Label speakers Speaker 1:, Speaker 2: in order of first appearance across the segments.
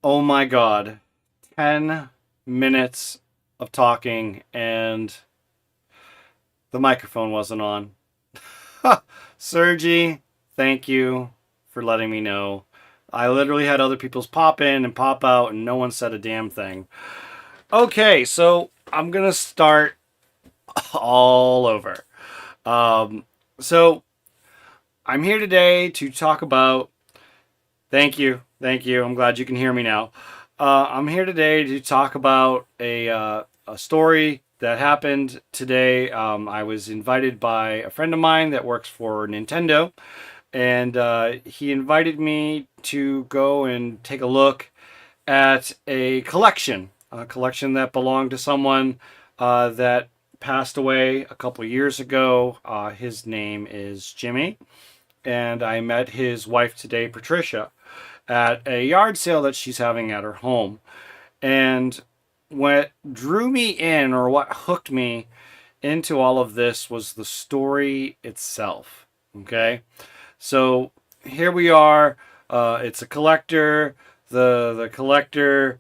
Speaker 1: Oh my God. 10 minutes of talking and the microphone wasn't on. Sergi, thank you for letting me know. I literally had other people's pop in and pop out and no one said a damn thing. Okay, so I'm going to start all over. Um, so I'm here today to talk about. Thank you. Thank you. I'm glad you can hear me now. I'm here today to talk about a story that happened today. I was invited by a friend of mine that works for Nintendo, and he invited me to go and take a look at a collection that belonged to someone that passed away a couple years ago. His name is Jimmy, and I met his wife today, Patricia, at a yard sale that she's having at her home. And what drew me in, or what hooked me into all of this, was the story itself. Okay, so here we are. It's a collector. The collector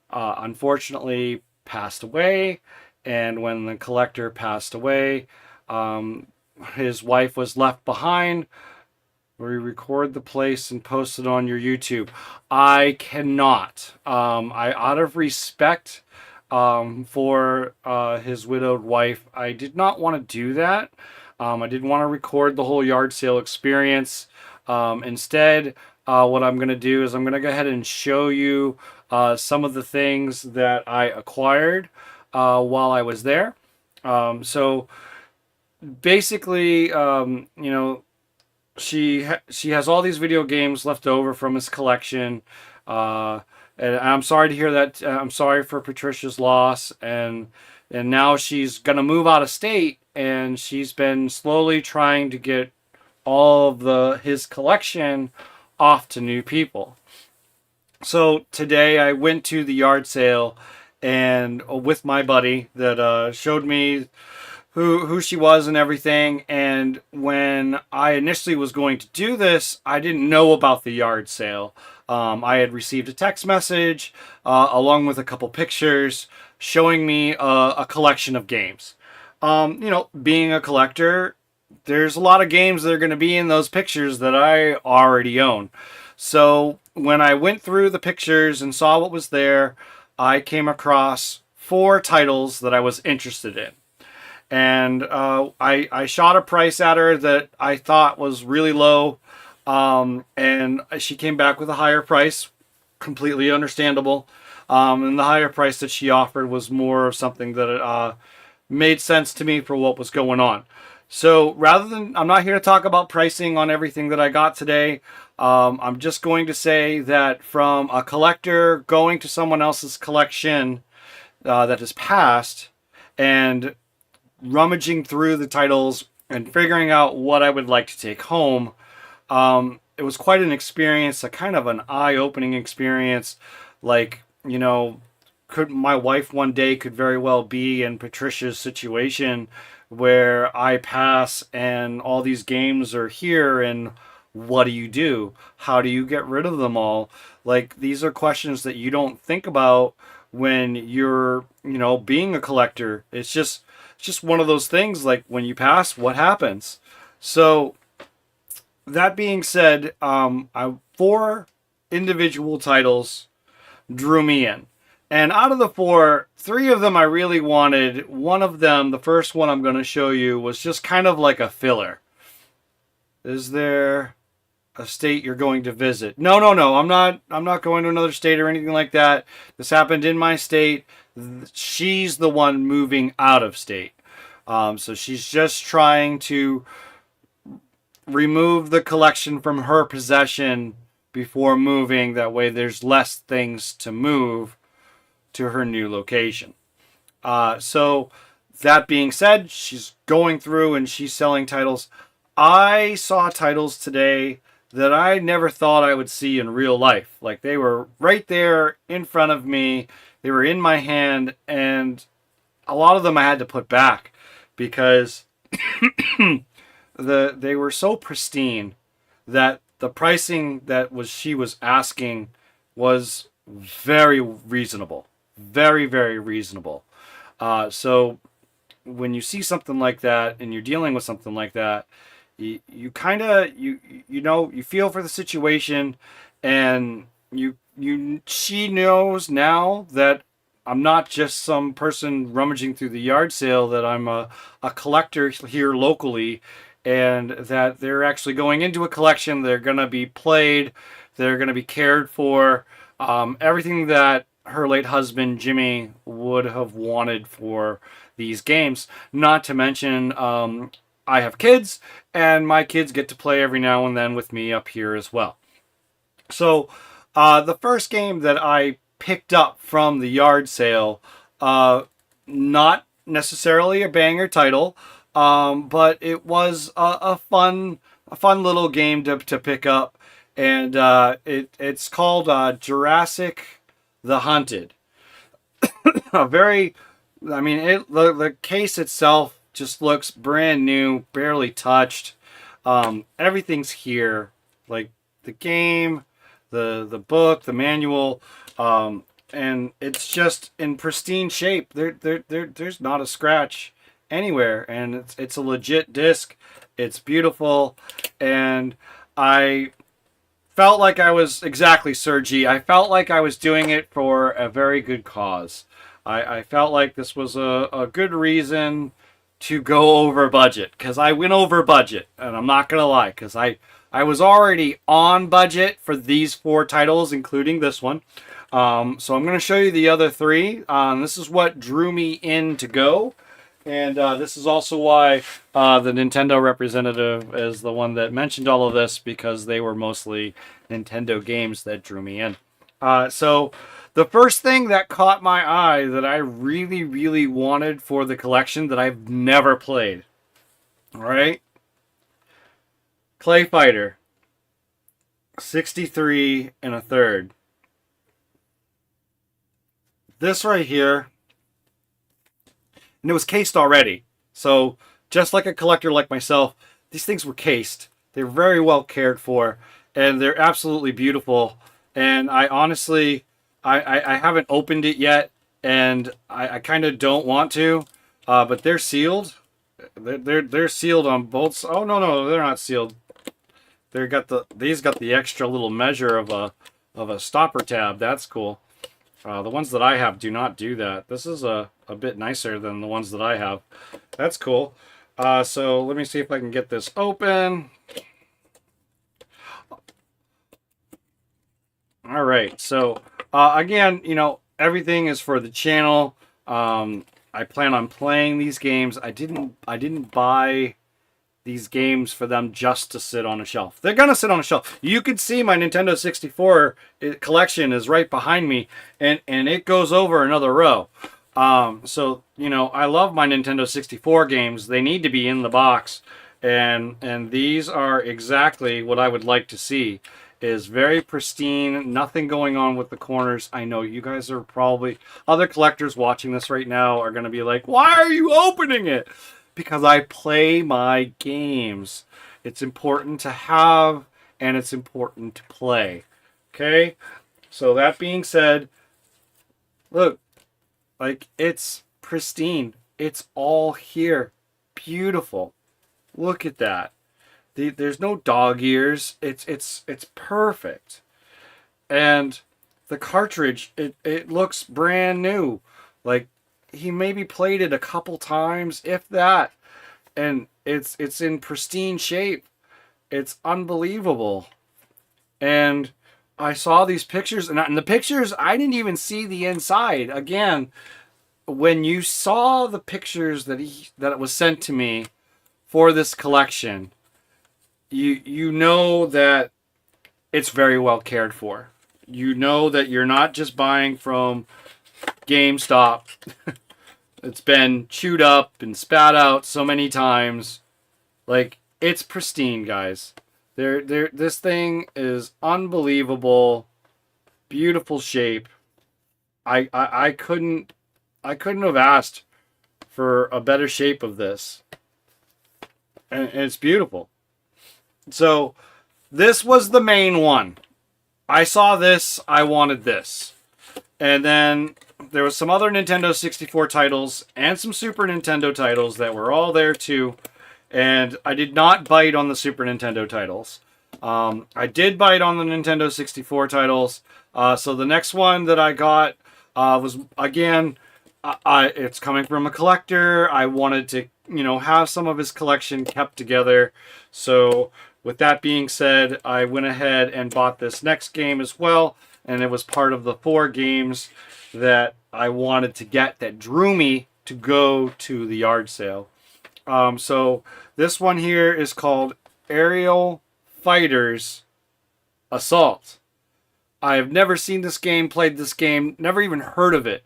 Speaker 1: unfortunately passed away, and when the collector passed away, his wife was left behind. We record the place and post it on your YouTube. I cannot. I, out of respect for his widowed wife, I did not want to do that. I didn't want to record the whole yard sale experience. Instead, what I'm going to do is I'm going to go ahead and show you some of the things that I acquired while I was there. So basically, she has all these video games left over from his collection, and I'm sorry to hear that. I'm sorry for Patricia's loss, and now she's gonna move out of state, and she's been slowly trying to get all of his collection off to new people. So today I went to the yard sale, and with my buddy that showed me who she was and everything. And when I initially was going to do this, I didn't know about the yard sale. I had received a text message along with a couple pictures showing me a collection of games. Being a collector, there's a lot of games that are going to be in those pictures that I already own. So when I went through the pictures and saw what was there, I came across 4 titles that I was interested in. And I shot a price at her that I thought was really low, and she came back with a higher price, completely understandable. And the higher price that she offered was more of something that made sense to me for what was going on. So I'm not here to talk about pricing on everything that I got today. I'm just going to say that from a collector going to someone else's collection that has passed, and rummaging through the titles and figuring out what I would like to take home, it was quite an experience, a kind of an eye-opening experience. Like, could my wife one day could very well be in Patricia's situation where I pass and all these games are here, and what do you do? How do you get rid of them all? Like, these are questions that you don't think about when you're, being a collector. It's just one of those things, like when you pass, what happens? So that being said, 4 individual titles drew me in. And out of the 4, 3 of them I really wanted. One of them, the first one I'm going to show you, was just kind of like a filler. Is there a state you're going to visit? No. I'm not going to another state or anything like that. This happened in my state. She's the one moving out of state. So she's just trying to remove the collection from her possession before moving. That way there's less things to move to her new location. So that being said, she's going through and she's selling titles. I saw titles today that I never thought I would see in real life. Like, they were right there in front of me. They were in my hand, and a lot of them I had to put back because they were so pristine that the pricing that she was asking was very reasonable. Very, very reasonable. So when you see something like that and you're dealing with something like that, you kind of you feel for the situation, and she knows now that I'm not just some person rummaging through the yard sale, that I'm a collector here locally, and that they're actually going into a collection. They're going to be played, they're going to be cared for, everything that her late husband Jimmy would have wanted for these games. Not to mention, I have kids, and my kids get to play every now and then with me up here as well. So, the first game that I picked up from the yard sale, not necessarily a banger title, but it was a fun little game to pick up, and it's called Jurassic the Hunted. A very, I mean, the case itself just looks brand new, barely touched. Everything's here, like the game, the book, the manual, and it's just in pristine shape. There's not a scratch anywhere, and it's a legit disc. It's beautiful, and I felt like I was exactly Sergi. I felt like I was doing it for a very good cause. I felt like this was a good reason to go over budget, because I went over budget, and I'm not gonna lie, because I was already on budget for these 4 titles, including this one. So I'm gonna show you the other 3. This is what drew me in to go. And this is also why the Nintendo representative is the one that mentioned all of this, because they were mostly Nintendo games that drew me in. So the first thing that caught my eye that I really, really wanted for the collection that I've never played. All right. Clay Fighter. 63 1/3. This right here, and it was cased already. So just like a collector like myself, these things were cased. They're very well cared for, and they're absolutely beautiful. And I honestly, I haven't opened it yet, and I kind of don't want to, but they're sealed. They're sealed on both. Oh no, they're not sealed. These got the extra little measure of a stopper tab. That's cool. The ones that I have do not do that. This is a bit nicer than the ones that I have. That's cool. So let me see if I can get this open. All right. So again, everything is for the channel. I plan on playing these games. I didn't buy these games for them just to sit on a shelf. They're gonna sit on a shelf. You can see my Nintendo 64 collection is right behind me, and it goes over another row. So I love my Nintendo 64 games. They need to be in the box, and these are exactly what I would like to see. Is very pristine, nothing going on with the corners. I know you guys are probably, other collectors watching this right now are going to be like, why are you opening it? Because I play my games. It's important to have, and it's important to play. Okay? So that being said, look, like, it's pristine. It's all here. Beautiful. Look at that. There's no dog ears. It's perfect. And the cartridge, it looks brand new. Like, he maybe played it a couple times, if that. And it's in pristine shape. It's unbelievable. And I saw these pictures, and in the pictures, I didn't even see the inside. Again, when you saw the pictures that was sent to me for this collection, you know that it's very well cared for. You know that you're not just buying from GameStop. It's been chewed up and spat out so many times. Like, it's pristine, guys. This thing is unbelievable. Beautiful shape. I couldn't have asked for a better shape of this. And it's beautiful. So, this was the main one. I saw this, I wanted this. And then there was some other Nintendo 64 titles and some Super Nintendo titles that were all there too. And I did not bite on the Super Nintendo titles. I did bite on the Nintendo 64 titles. So the next one that I got was, again, it's coming from a collector. I wanted to, have some of his collection kept together. So with that being said, I went ahead and bought this next game as well. And it was part of the 4 games that I wanted to get that drew me to go to the yard sale. So this one here is called Aerial Fighters Assault. I have never seen this game, played this game, never even heard of it.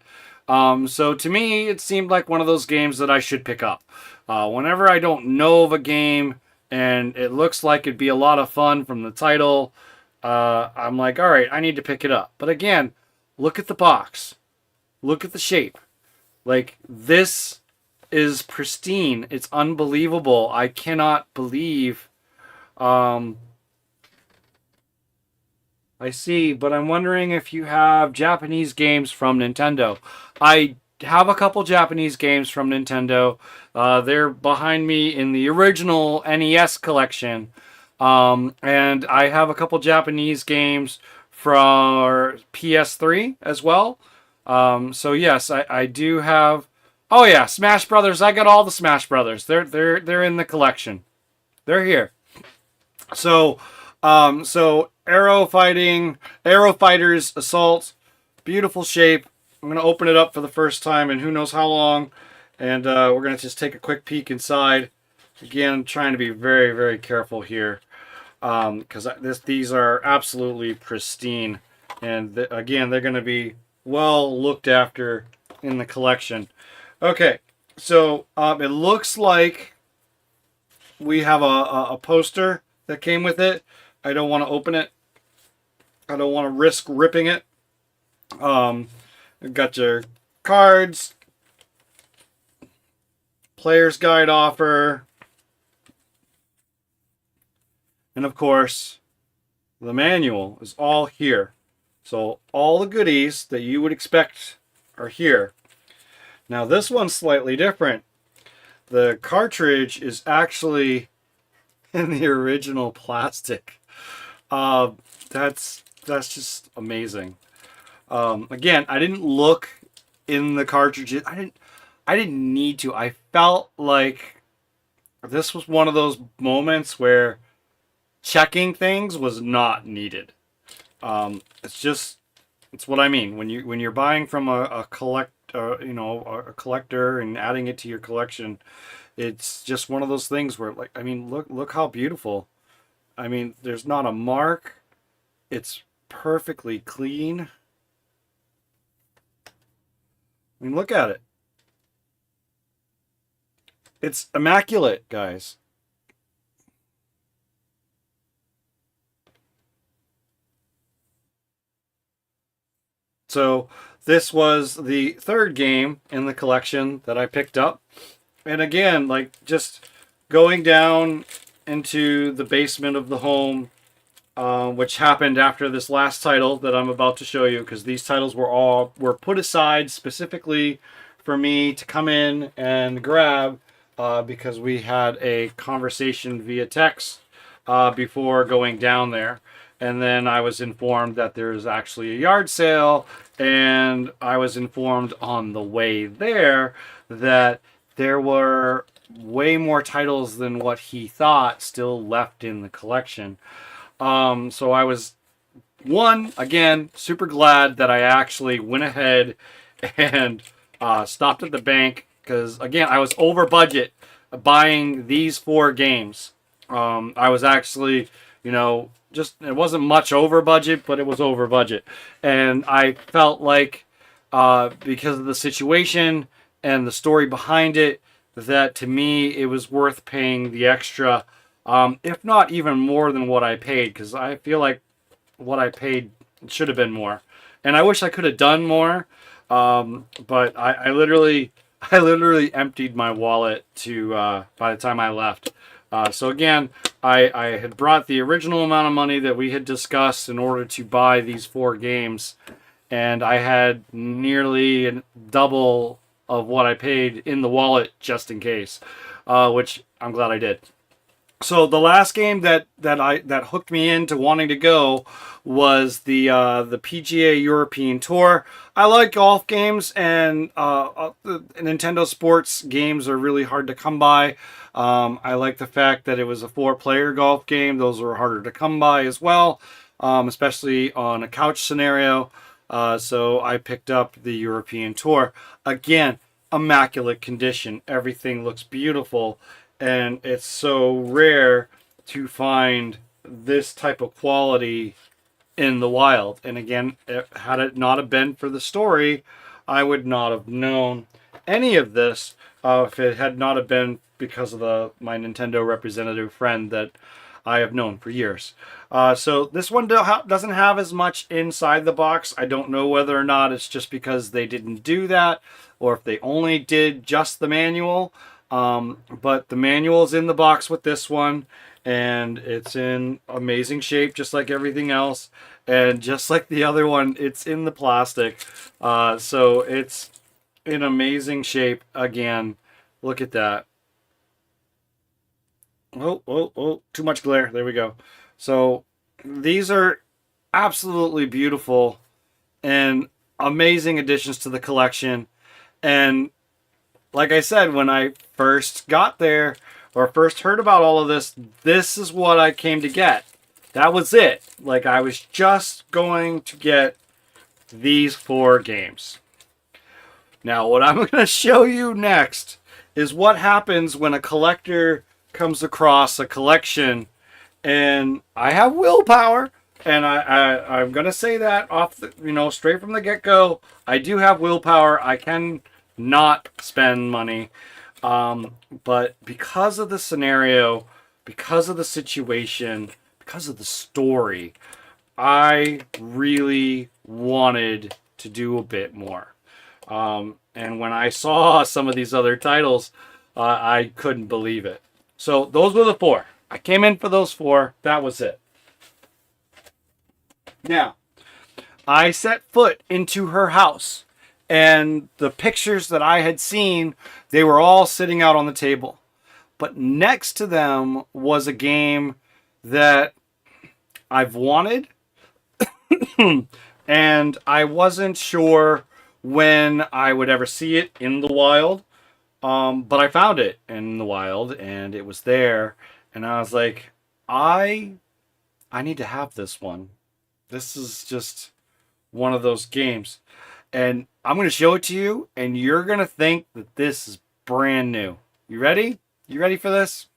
Speaker 1: So to me, it seemed like one of those games that I should pick up. Whenever I don't know of a game and it looks like it'd be a lot of fun from the title, I'm like, all right, I need to pick it up. But again, look at the box. Look at the shape. Like, this is pristine. It's unbelievable. I cannot believe... I see, but I'm wondering if you have Japanese games from Nintendo. I have a couple Japanese games from Nintendo. They're behind me in the original NES collection. And I have a couple Japanese games from PS3 as well. So yes, I do have... Oh yeah, Smash Brothers. I got all the Smash Brothers. They're in the collection. They're here. So Aero Fighters Assault, beautiful shape. I'm gonna open it up for the first time in who knows how long, and we're gonna just take a quick peek inside. Again, I'm trying to be very, very careful here, because these are absolutely pristine, and again, they're gonna be well looked after in the collection. Okay, so it looks like we have a poster that came with it. I don't want to open it. I don't want to risk ripping it. You've got your cards, player's guide offer, and of course, the manual is all here. So all the goodies that you would expect are here. Now this one's slightly different. The cartridge is actually in the original plastic. That's just amazing. Again, I didn't look in the cartridges. I didn't need to. I felt like this was one of those moments where checking things was not needed. It's what I mean when you're buying from a collector and adding it to your collection. It's just one of those things where, like, I mean, look how beautiful. I mean, there's not a mark. It's perfectly clean. I mean, look at it. It's immaculate, guys. So this was the 3rd game in the collection that I picked up. And again, like, just going down into the basement of the home, which happened after this last title that I'm about to show you, because these titles were put aside specifically for me to come in and grab, because we had a conversation via text before going down there. And then I was informed that there's actually a yard sale, and I was informed on the way there that there were way more titles than what he thought still left in the collection. So I was, again, super glad that I actually went ahead and stopped at the bank, because, again, I was over budget buying these 4 games. I was actually, it wasn't much over budget, but it was over budget. And I felt like, because of the situation and the story behind it, that to me it was worth paying the extra, if not even more than what I paid, because I feel like what I paid should have been more. And I wish I could have done more, but I literally emptied my wallet by the time I left. So again, I had brought the original amount of money that we had discussed in order to buy these 4 games. and I had nearly double of what I paid in the wallet just in case, which I'm glad I did. So the last game that hooked me into wanting to go was the PGA European Tour. I like golf games, and the Nintendo sports games are really hard to come by. I like the fact that it was a 4-player golf game. Those are harder to come by as well, especially on a couch scenario. So I picked up the European Tour. Again, immaculate condition. Everything looks beautiful. And it's so rare to find this type of quality in the wild. And again, had it not have been for the story, I would not have known any of this if it had not have been because of my Nintendo representative friend that I have known for years. So this one doesn't have as much inside the box. I don't know whether or not it's just because they didn't do that, or if they only did just the manual. But the manual's in the box with this one, and it's in amazing shape, just like everything else. And just like the other one, it's in the plastic. So it's in amazing shape. Again, look at that. Oh, too much glare. There we go. So these are absolutely beautiful and amazing additions to the collection. And like I said, when I first got there or first heard about all of this, this is what I came to get. That was it. Like, I was just going to get these 4 games. Now, what I'm going to show you next is what happens when a collector comes across a collection, and I have willpower, and I'm going to say that off the, straight from the get-go. I do have willpower. I can not spend money, but because of the scenario, because of the situation, because of the story, I really wanted to do a bit more. And when I saw some of these other titles, I couldn't believe it. So those were the 4. I came in for those 4. That was it. Now, I set foot into her house, and the pictures that I had seen, they were all sitting out on the table. But next to them was a game that I've wanted, and I wasn't sure when I would ever see it in the wild. But I found it in the wild, and it was there, and I was like, I need to have this one. This is just one of those games. And I'm going to show it to you, and you're going to think that this is brand new. You ready? You ready for this?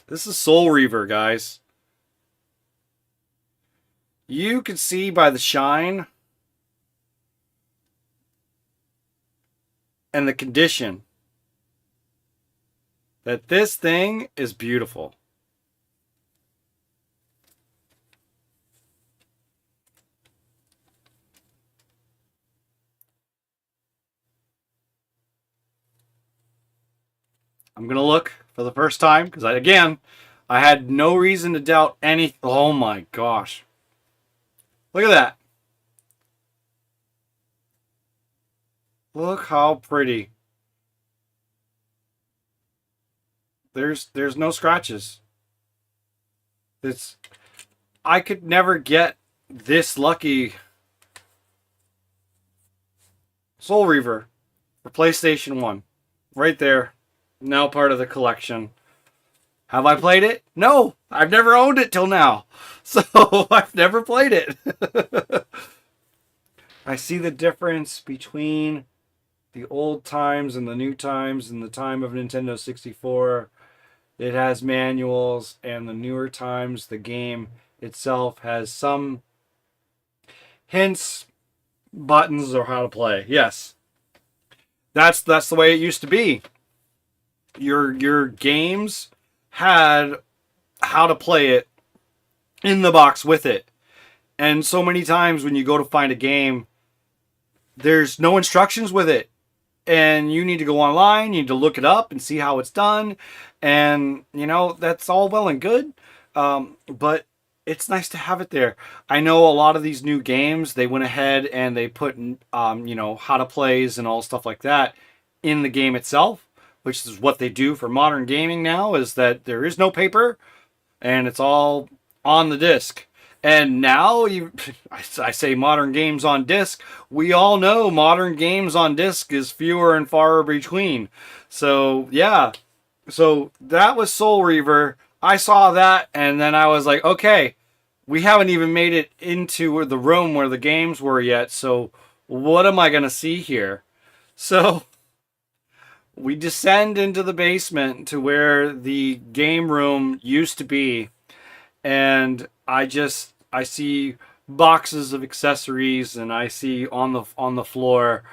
Speaker 1: This is Soul Reaver, guys. You can see by the shine and the condition that this thing is beautiful. I'm going to look for the first time because, I had no reason to doubt any. Oh my gosh. Look at that. Look how pretty. There's no scratches. I could never get this lucky. Soul Reaver for PlayStation 1. Right there. Now part of the collection. Have I played it? No, I've never owned it till now. So I've never played it. I see the difference between the old times and the new times and the time of Nintendo 64. It has manuals, and the newer times, the game itself has some hints, buttons, or how to play. Yes. That's the way it used to be. Your games had how to play it in the box with it. And so many times when you go to find a game, there's no instructions with it. And you need to go online, you need to look it up and see how it's done. And, that's all well and good. But it's nice to have it there. I know a lot of these new games, they went ahead and they put, how to plays and all stuff like that in the game itself, which is what they do for modern gaming now, is that there is no paper and it's all on the disc. And now, I say modern games on disc. We all know modern games on disc is fewer and far between. So, yeah. So, that was Soul Reaver. I saw that, and then I was like, okay, we haven't even made it into the room where the games were yet. So, what am I going to see here? So, we descend into the basement to where the game room used to be. And I see boxes of accessories, and I see on the floor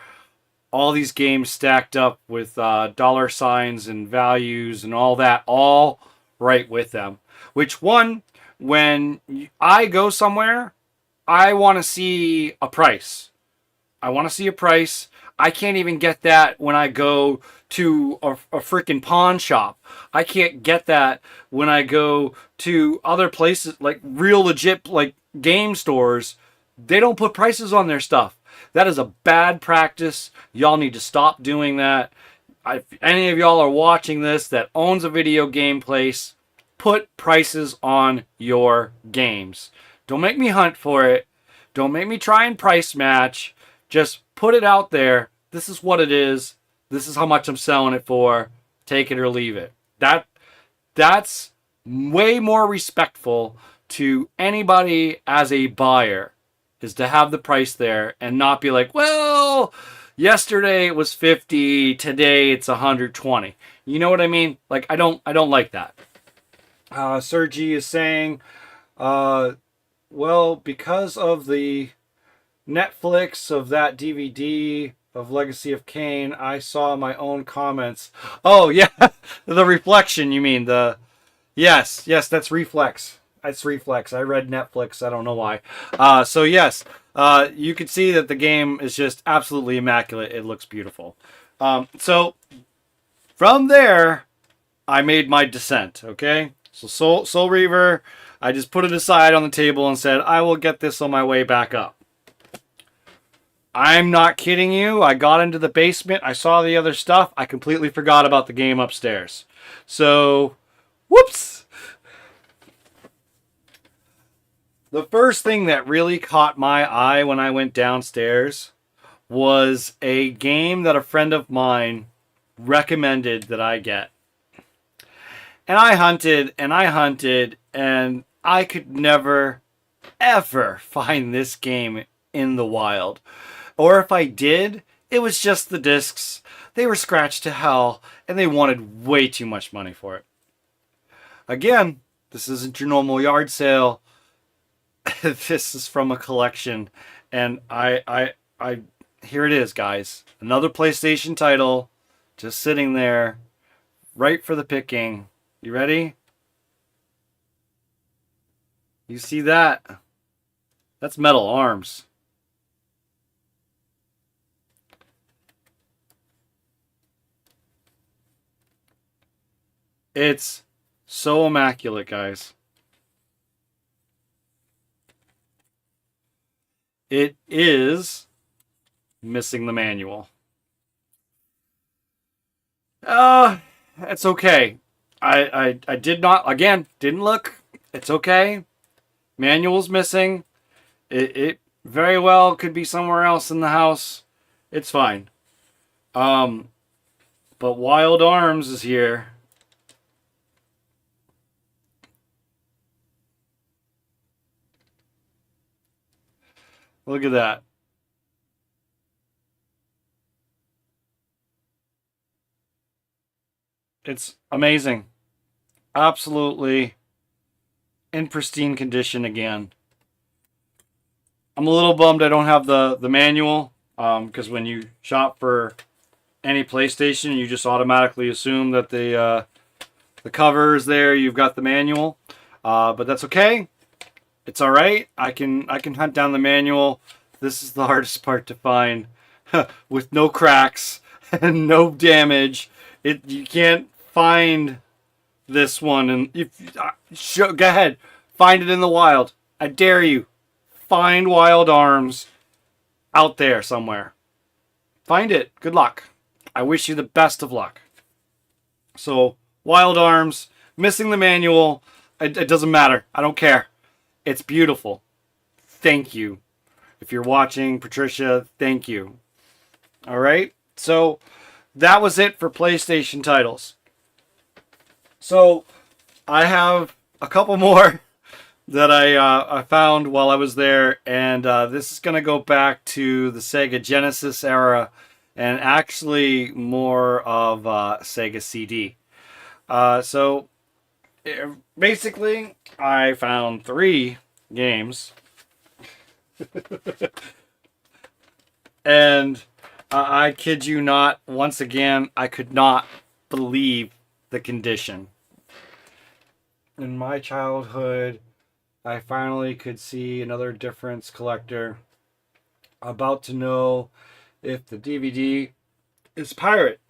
Speaker 1: all these games stacked up with dollar signs and values and all that, all right with them. Which one, when I go somewhere, I want to see a price. I want to see a price. I can't even get that when I go to a freaking pawn shop. I can't get that when I go to other places, like real legit like game stores. They don't put prices on their stuff. That is a bad practice. Y'all need to stop doing that. If any of y'all are watching this that owns a video game place, put prices on your games. Don't make me hunt for it. Don't make me try and price match. Just put it out there. This is what it is. This is how much I'm selling it for. Take it or leave it. That's way more respectful to anybody as a buyer, is to have the price there and not be like, well, yesterday it was 50, today it's 120. You know what I mean? Like, I don't like that. Sergi is saying, well, because of the Netflix of that DVD of Legacy of Kain, I saw my own comments. Oh, yeah. The reflection, you mean. Yes, that's Reflex. That's Reflex. I read Netflix. I don't know why. So, yes. You can see that the game is just absolutely immaculate. It looks beautiful. So, from there, I made my descent, okay? So, Soul Reaver, I just put it aside on the table and said, I will get this on my way back up. I'm not kidding you. I got into the basement. I saw the other stuff. I completely forgot about the game upstairs. So, whoops. The first thing that really caught my eye when I went downstairs was a game that a friend of mine recommended that I get. And I hunted, and I could never, ever find this game in the wild. Or if I did, it was just the discs. They were scratched to hell, and they wanted way too much money for it. Again, this isn't your normal yard sale. This is from a collection, and I here it is, guys. Another PlayStation title, just sitting there, right for the picking. You ready? You see that? That's Metal Arms. It's so immaculate, guys. It is missing the manual. It's okay. I didn't look. It's okay. Manual's missing. It very well could be somewhere else in the house. It's fine. But Wild Arms is here. Look at that. It's amazing. Absolutely in pristine condition again. I'm a little bummed I don't have the manual, because when you shop for any PlayStation, you just automatically assume that the cover is there. You've got the manual, but that's okay. It's all right. I can hunt down the manual. This is the hardest part to find, with no cracks and no damage. You can't find this one. And if go ahead, Find it in the wild. I dare you. Find Wild Arms out there somewhere. Find it. Good luck. I wish you the best of luck. So, Wild Arms, missing the manual. It doesn't matter. I don't care. It's beautiful. Thank you. If you're watching, Patricia, thank you. All right. So, that was it for PlayStation titles. So, I have a couple more that I found while I was there, and this is going to go back to the Sega Genesis era, and actually more of Sega CD. So basically, I found 3 games, and I kid you not, once again, I could not believe the condition. In my childhood, I finally could see another difference collector about to know if the DVD is pirate.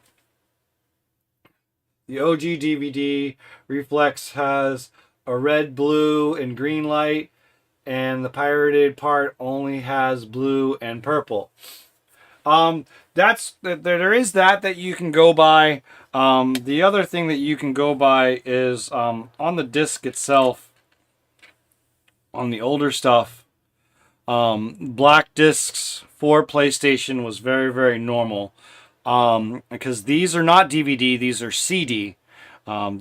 Speaker 1: The OG DVD reflex has a red, blue, and green light, and the pirated part only has blue and purple. There is that you can go by. The other thing that you can go by is on the disc itself. On the older stuff, black discs for PlayStation was very, very normal. Because these are not DVD, these are CD.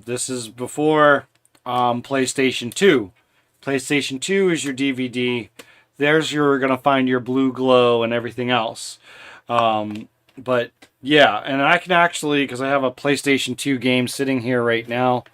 Speaker 1: This is before PlayStation 2. PlayStation 2 is your DVD. There's you're going to find your blue glow and everything else. But yeah, and I can actually, because I have a PlayStation 2 game sitting here right now,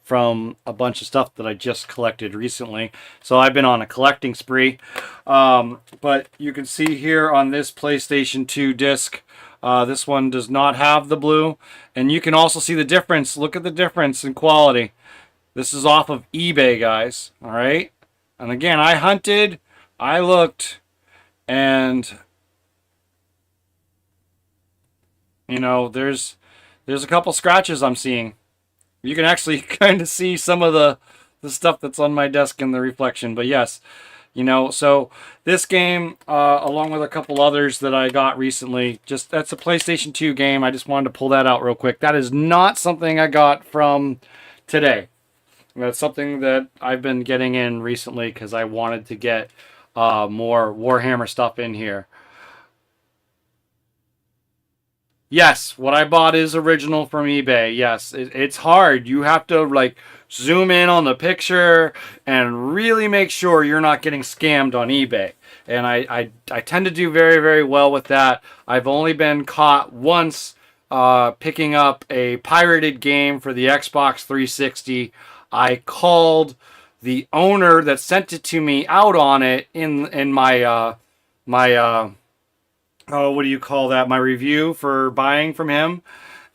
Speaker 1: from a bunch of stuff that I just collected recently. So I've been on a collecting spree. But you can see here on this PlayStation 2 disc, this one does not have the blue. And you can also see the difference. Look at the difference in quality. This is off of eBay, guys. All right. And again, I hunted, I looked, and you know, there's a couple scratches I'm seeing. You can actually kind of see some of the stuff that's on my desk in the reflection. But yes, you know, so this game, along with a couple others that I got recently, that's a PlayStation 2 game. I just wanted to pull that out real quick. That is not something I got from today. That's something that I've been getting in recently because I wanted to get more Warhammer stuff in here. Yes, what I bought is original from eBay. Yes, it's hard. You have to like zoom in on the picture and really make sure you're not getting scammed on eBay. And I tend to do very, very well with that. I've only been caught once picking up a pirated game for the Xbox 360. I called the owner that sent it to me out on it in my what do you call that? My review for buying from him.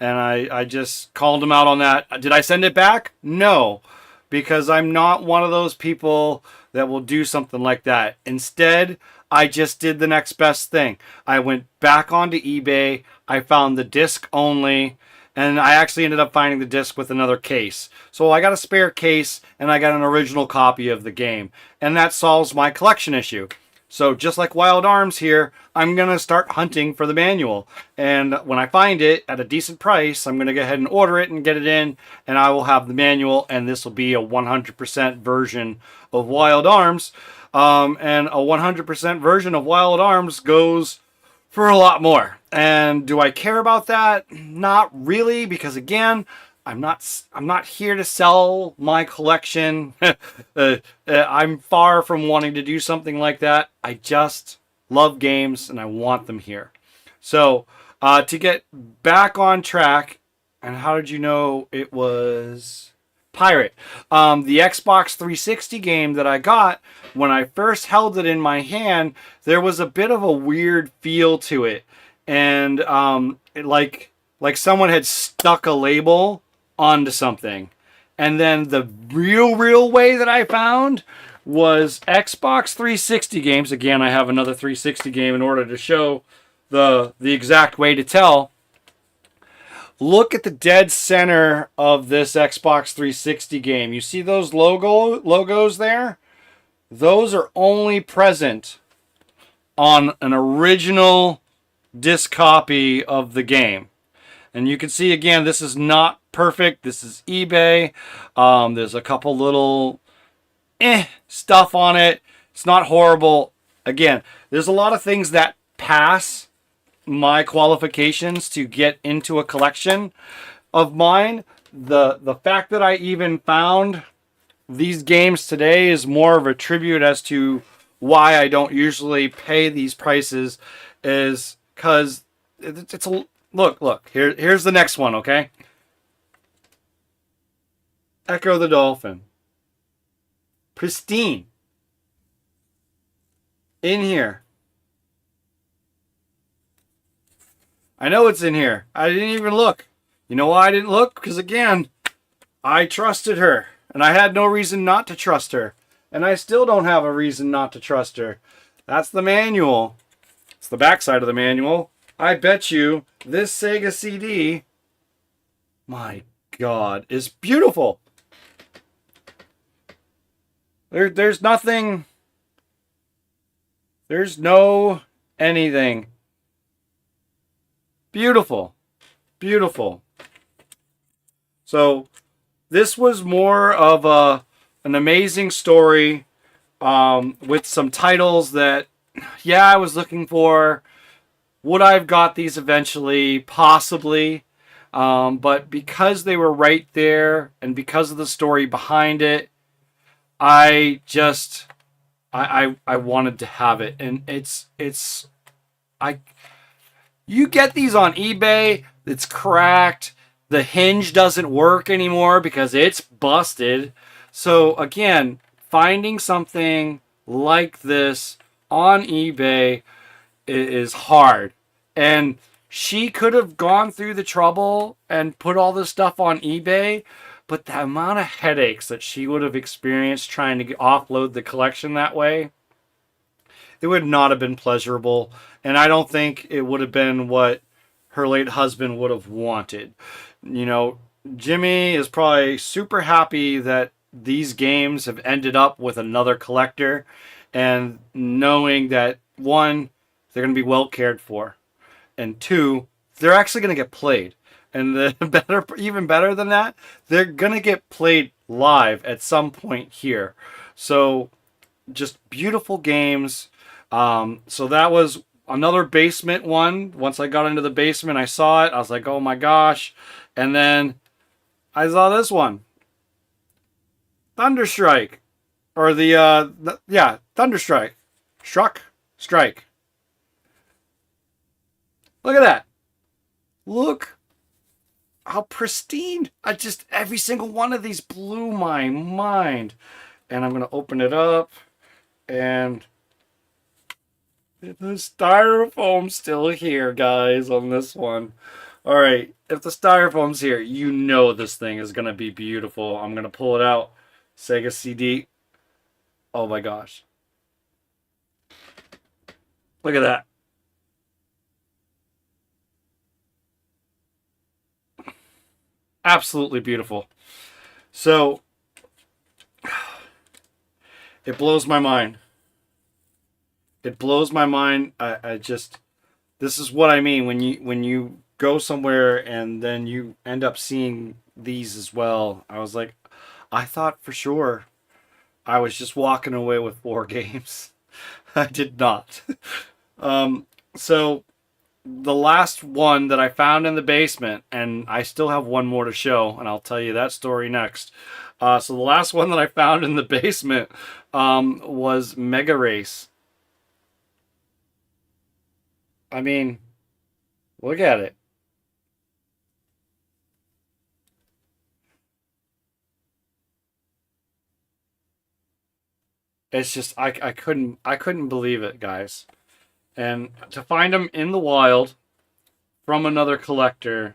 Speaker 1: And I just called him out on that. Did I send it back? No, because I'm not one of those people that will do something like that. Instead, I just did the next best thing. I went back onto eBay. I found the disc only. And I actually ended up finding the disc with another case. So I got a spare case and I got an original copy of the game. And that solves my collection issue. So just like Wild Arms here, I'm going to start hunting for the manual. And when I find it at a decent price, I'm going to go ahead and order it and get it in. And I will have the manual, and this will be a 100% version of Wild Arms. And a 100% version of Wild Arms goes for a lot more. And do I care about that? Not really, because again, I'm not here to sell my collection. I'm far from wanting to do something like that. I just love games and I want them here. So to get back on track, and how did you know it was pirate? The Xbox 360 game that I got, when I first held it in my hand, there was a bit of a weird feel to it. And like someone had stuck a label onto something. And then the real way that I found was Xbox 360 games. Again, I have another 360 game in order to show the exact way to tell. Look at the dead center of this Xbox 360 game. You see those logos there? Those are only present on an original disc copy of the game. And you can see again, this is not perfect. This is eBay. There's a couple little stuff on it. It's not horrible. Again, there's a lot of things that pass my qualifications to get into a collection of mine. The fact that I even found these games today is more of a tribute as to why I don't usually pay these prices, is because it's a look here's the next one. Okay, Echo the Dolphin, pristine, in here. I know it's in here. I didn't even look. You know why I didn't look? Because again, I trusted her. And I had no reason not to trust her. And I still don't have a reason not to trust her. That's the manual. It's the backside of the manual. I bet you this Sega CD, my God, is beautiful. There's nothing. There's no anything. Beautiful. Beautiful. So this was more of an amazing story with some titles that, yeah, I was looking for. Would I have got these eventually? Possibly. But because they were right there and because of the story behind it, I wanted to have it. And you get these on eBay, it's cracked. The hinge doesn't work anymore because it's busted. So again, finding something like this on eBay is hard. And she could have gone through the trouble and put all this stuff on eBay, but the amount of headaches that she would have experienced trying to offload the collection that way, it would not have been pleasurable. And I don't think it would have been what her late husband would have wanted. You know, Jimmy is probably super happy that these games have ended up with another collector, and knowing that, one, they're going to be well cared for, and two, they're actually going to get played. And the even better than that, they're going to get played live at some point here. So just beautiful games. So that was another basement one. Once I got into the basement, I saw it. I was like, oh my gosh. And then I saw this one. Thunderstrike. Or Thunderstrike. Strike. Look at that. Look how pristine. Every single one of these blew my mind. And I'm going to open it up. And the styrofoam's still here, guys, on this one. All right, if the styrofoam's here, you know this thing is going to be beautiful. I'm going to pull it out. Sega CD. Oh my gosh. Look at that. Absolutely beautiful. So, it blows my mind. It blows my mind. This is what I mean when you go somewhere and then you end up seeing these as well. I was like, I thought for sure I was just walking away with 4 games. I did not. So the last one that I found in the basement, and I still have one more to show, and I'll tell you that story next. So the last one that I found in the basement was Mega Race. I mean, look at it. It's just I couldn't believe it, guys. And to find them in the wild from another collector,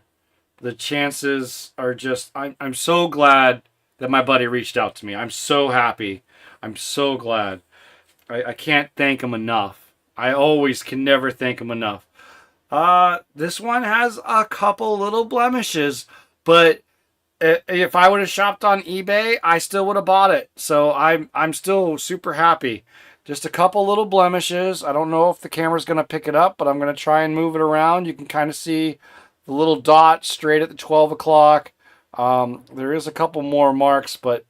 Speaker 1: the chances are just I'm so glad that my buddy reached out to me. I'm so happy. I'm so glad. I can't thank him enough. I always can never thank him enough. This one has a couple little blemishes, but if I would have shopped on eBay, I still would have bought it. So I'm still super happy. Just a couple little blemishes. I don't know if the camera's going to pick it up, but I'm going to try and move it around. You can kind of see the little dot straight at the 12 o'clock. There is a couple more marks, but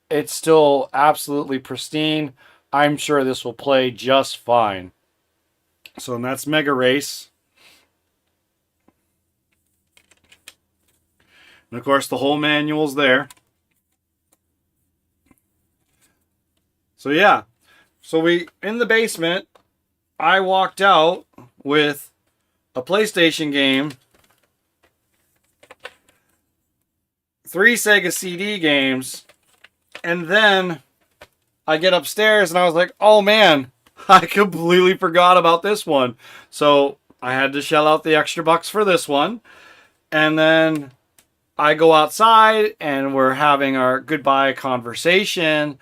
Speaker 1: it's still absolutely pristine. I'm sure this will play just fine. So and that's Mega Race. And of course the whole manual's there. So yeah. So in the basement, I walked out with a PlayStation game, 3 Sega CD games, and then I get upstairs and I was like, oh man, I completely forgot about this one. So I had to shell out the extra bucks for this one. And then I go outside and we're having our goodbye conversation.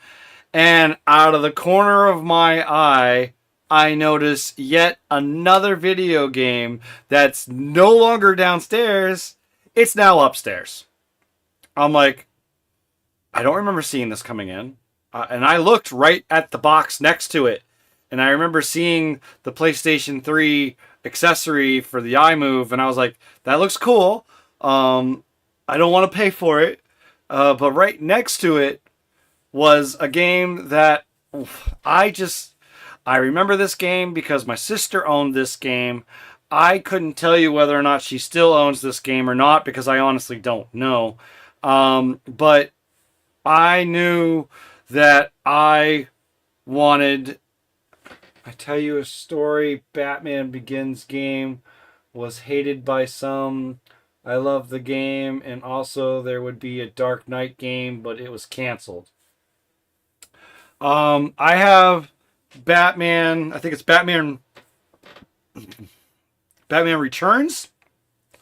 Speaker 1: And out of the corner of my eye, I notice yet another video game that's no longer downstairs. It's now upstairs. I'm like, I don't remember seeing this coming in. And I looked right at the box next to it. And I remember seeing the PlayStation 3 accessory for the iMove. And I was like, that looks cool. I don't want to pay for it. But right next to it was a game that I remember this game because my sister owned this game. I couldn't tell you whether or not she still owns this game or not because I honestly don't know. But I knew that I wanted... I tell you a story. Batman Begins game was hated by some. I love the game, and also there would be a Dark Knight game, but it was canceled. I have Batman. I think it's Batman Returns.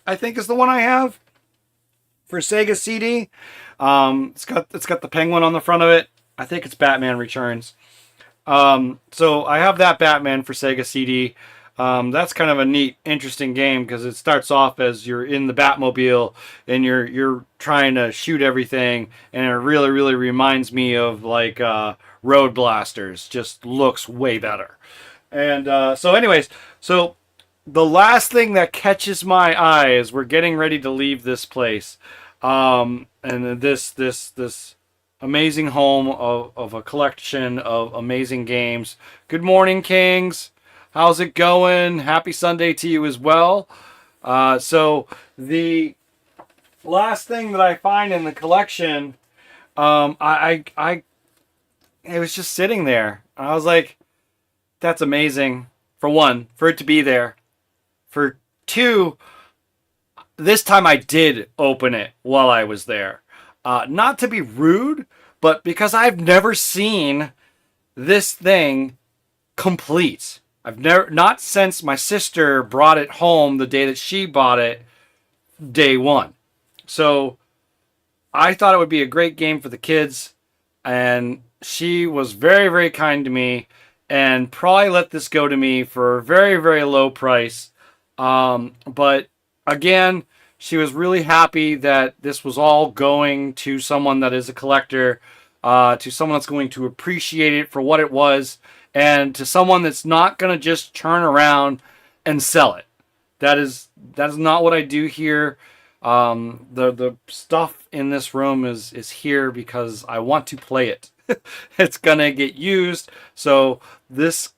Speaker 1: I think is the one I have for Sega CD. It's got the penguin on the front of it. I think it's Batman Returns. So I have that Batman for Sega CD. That's kind of a neat, interesting game because it starts off as you're in the Batmobile and you're trying to shoot everything, and it really, really reminds me of like Road Blasters. Just looks way better. And so, anyways, so the last thing that catches my eye is we're getting ready to leave this place, and this amazing home of a collection of amazing games. Good morning, Kings. How's it going? Happy Sunday to you as well. So the last thing that I find in the collection, it was just sitting there. I was like, that's amazing. For one, for it to be there. For two, this time I did open it while I was there. Not to be rude, but because I've never seen this thing complete. I've never, not since my sister brought it home the day that she bought it, day one. So I thought it would be a great game for the kids, and she was very, very kind to me and probably let this go to me for a very, very low price. But again, she was really happy that this was all going to someone that is a collector, to someone that's going to appreciate it for what it was, and to someone that's not going to just turn around and sell it. That is not what I do here. The stuff in this room is here because I want to play it. It's going to get used. So this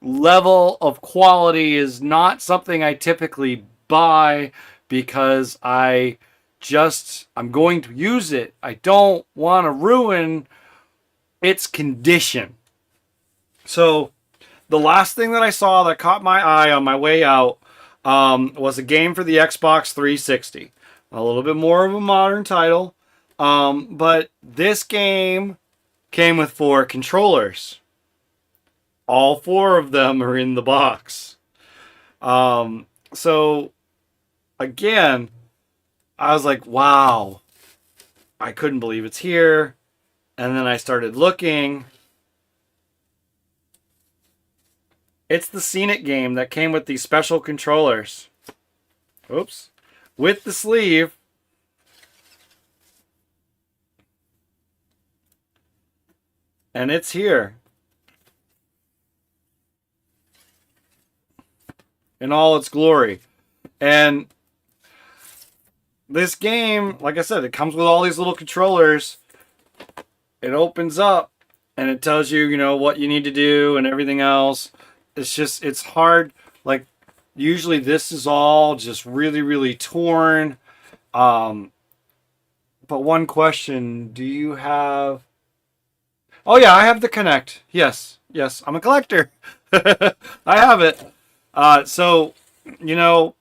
Speaker 1: level of quality is not something I typically buy because I'm going to use it. I don't want to ruin its condition. So the last thing that I saw that caught my eye on my way out was a game for the Xbox 360. A little bit more of a modern title. But this game came with 4 controllers. All 4 of them are in the box. So again, I was like, wow, I couldn't believe it's here. And then I started looking. It's the Scene It game that came with these special controllers. Oops. With the sleeve. And it's here. In all its glory. And this game, like I said, it comes with all these little controllers. It opens up and it tells you, you know, what you need to do and everything else. It's just, it's hard. Like, usually this is all just really, really torn. But one question, do you have... Oh yeah, I have the Kinect. Yes, yes, I'm a collector. I have it. So, you know,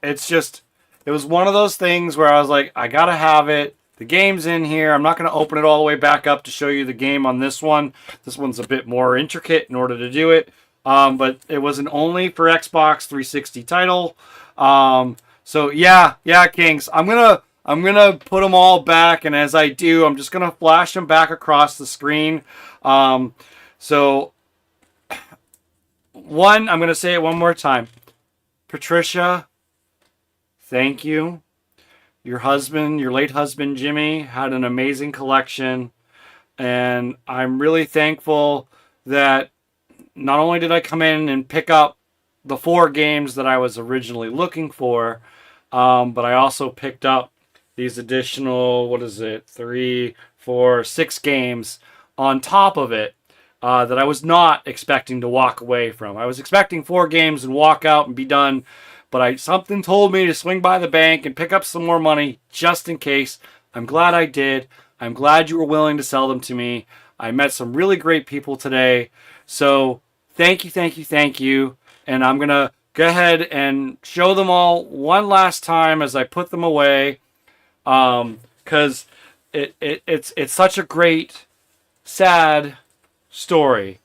Speaker 1: it's just, it was one of those things where I was like, I gotta have it. The game's in here. I'm not going to open it all the way back up to show you the game on this one. This one's a bit more intricate in order to do it. But it was an only for Xbox 360 title. So yeah, Kings. I'm gonna put them all back, and as I do, I'm just gonna flash them back across the screen. So one, I'm gonna say it one more time. Patricia, thank you. Your husband, your late husband, Jimmy, had an amazing collection. And I'm really thankful that not only did I come in and pick up the 4 games that I was originally looking for, but I also picked up these additional, 3, 4, 6 games on top of it that I was not expecting to walk away from. I was expecting 4 games and walk out and be done. But something told me to swing by the bank and pick up some more money just in case. I'm glad I did. I'm glad you were willing to sell them to me. I met some really great people today. So thank you, thank you, thank you. And I'm going to go ahead and show them all one last time as I put them away. Because it's such a great, sad story.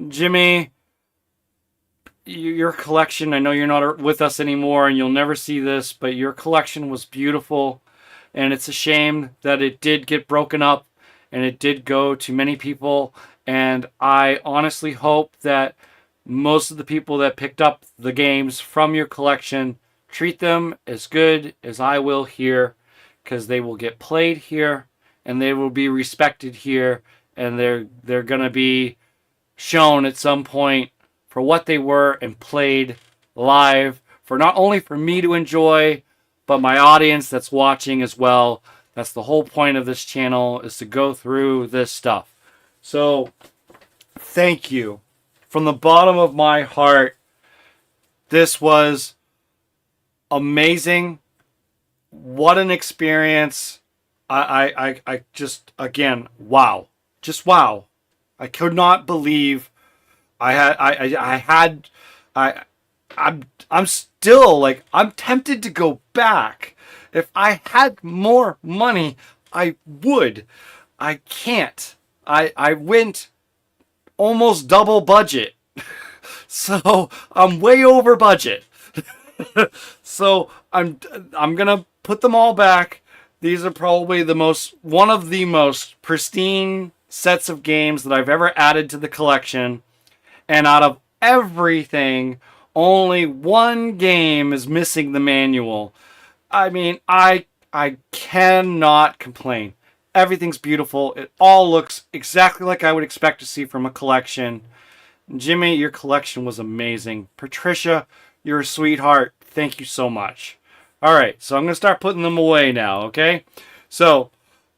Speaker 1: Jimmy... Your collection, I know you're not with us anymore and you'll never see this, but your collection was beautiful, and it's a shame that it did get broken up and it did go to many people. And I honestly hope that most of the people that picked up the games from your collection treat them as good as I will here, because they will get played here and they will be respected here, and they're gonna be shown at some point for what they were and played live, for not only for me to enjoy, but my audience that's watching as well. That's the whole point of this channel, is to go through this stuff. So, thank you. From the bottom of my heart, this was amazing. What an experience. I just, again, wow. Just wow. I could not believe I'm still like, I'm tempted to go back. If I had more money, I would. I can't. I went almost double budget. So I'm way over budget. So I'm gonna put them all back. These are probably one of the most pristine sets of games that I've ever added to the collection. And out of everything, only one game is missing the manual. I mean, I cannot complain. Everything's beautiful. It all looks exactly like I would expect to see from a collection. Jimmy, your collection was amazing. Patricia, you're a sweetheart. Thank you so much. All right, so I'm going to start putting them away now, okay? So,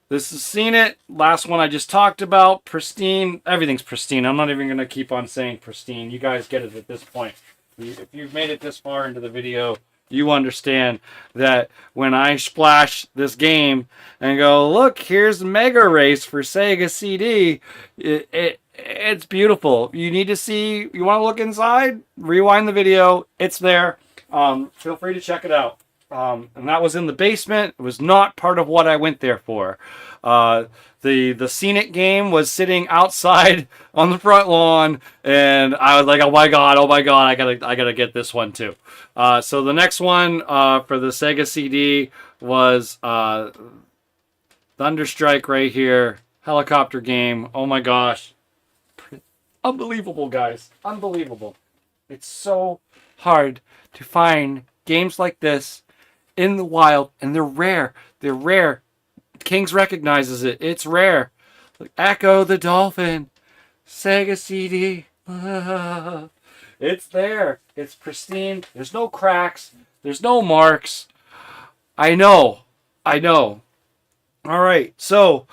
Speaker 1: this is Seen It. Last one I just talked about. Pristine. Everything's pristine. I'm not even going to keep on saying pristine. You guys get it at this point. If you've made it this far into the video, you understand that when I splash this game and go, look, here's Mega Race for Sega CD, it's beautiful. You need to see, you want to look inside? Rewind the video. It's there. Feel free to check it out. And that was in the basement. It was not part of what I went there for. The Scene It game was sitting outside on the front lawn, and I was like, oh my god, I gotta get this one too. So the next one for the Sega CD was Thunderstrike right here, helicopter game. Oh my gosh, Unbelievable, guys. Unbelievable. It's so hard to find games like this in the wild, and they're rare. They're rare. Kings recognizes it. It's rare. Like Echo the Dolphin, Sega CD. It's there. It's pristine. There's no cracks. There's no marks. I know. I know. All right. So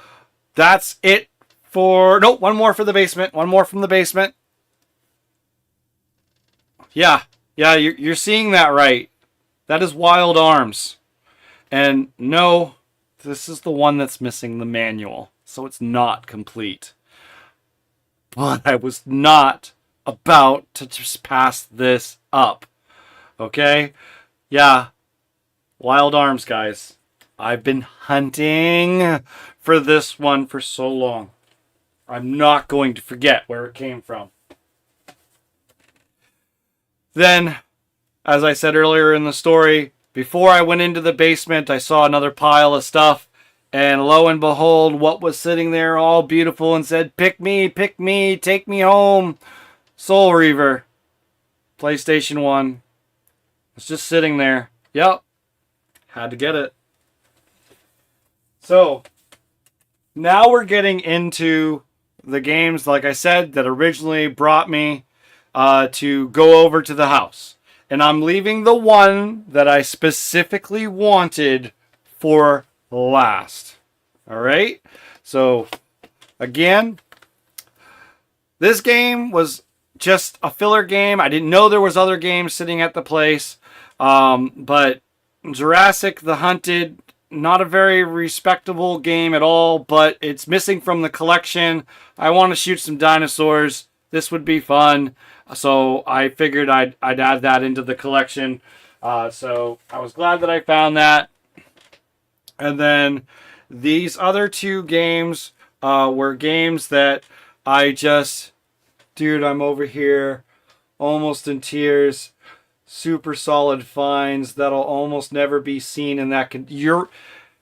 Speaker 1: that's it for. No, one more for the basement. One more from the basement. Yeah. Yeah, you're seeing that right. That is Wild Arms. And no, this is the one that's missing the manual. So it's not complete. But I was not about to just pass this up. Okay? Yeah. Wild Arms, guys. I've been hunting for this one for so long. I'm not going to forget where it came from. Then, as I said earlier in the story, before I went into the basement, I saw another pile of stuff. And lo and behold, what was sitting there all beautiful and said, pick me, take me home. Soul Reaver. PlayStation 1. It's just sitting there. Yep. Had to get it. So, now we're getting into the games, like I said, that originally brought me to go over to the house. And I'm leaving the one that I specifically wanted for last. All right? So, again, this game was just a filler game. I didn't know there was other games sitting at the place. But Jurassic the Hunted, not a very respectable game at all, but it's missing from the collection. I want to shoot some dinosaurs. This would be fun. So I figured I'd add that into the collection. So I was glad that I found that. And then these other two games were games that I just... Dude, I'm over here almost in tears. Super solid finds that'll almost never be seen in that... You're...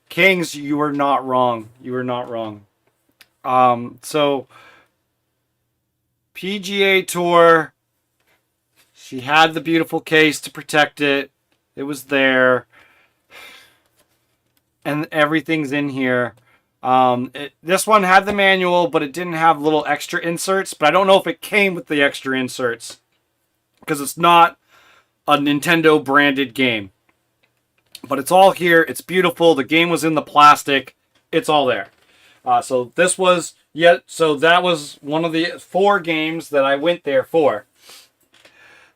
Speaker 1: Kings, you were not wrong. You were not wrong. So... PGA Tour. She had the beautiful case to protect it. It was there. And everything's in here. This one had the manual, but it didn't have little extra inserts. But I don't know if it came with the extra inserts, because it's not a Nintendo branded game. But it's all here. It's beautiful. The game was in the plastic. It's all there. So this was... So that was one of the 4 games that I went there for.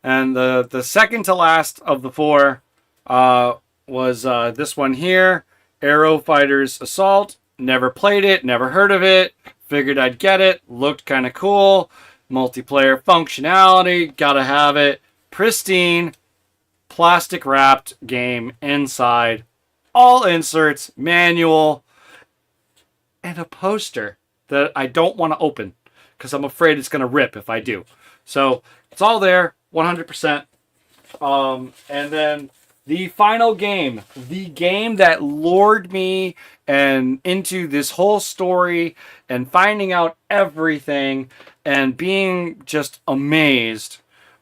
Speaker 1: And the second to last of the 4 was this one here, Aero Fighters Assault. Never played it, never heard of it. Figured I'd get it. Looked kind of cool. Multiplayer functionality, gotta have it. Pristine, plastic wrapped game inside. All inserts, manual, and a poster that I don't want to open because I'm afraid it's going to rip if I do. So it's all there, 100%. And then the final game, the game that lured me and into this whole story and finding out everything and being just amazed,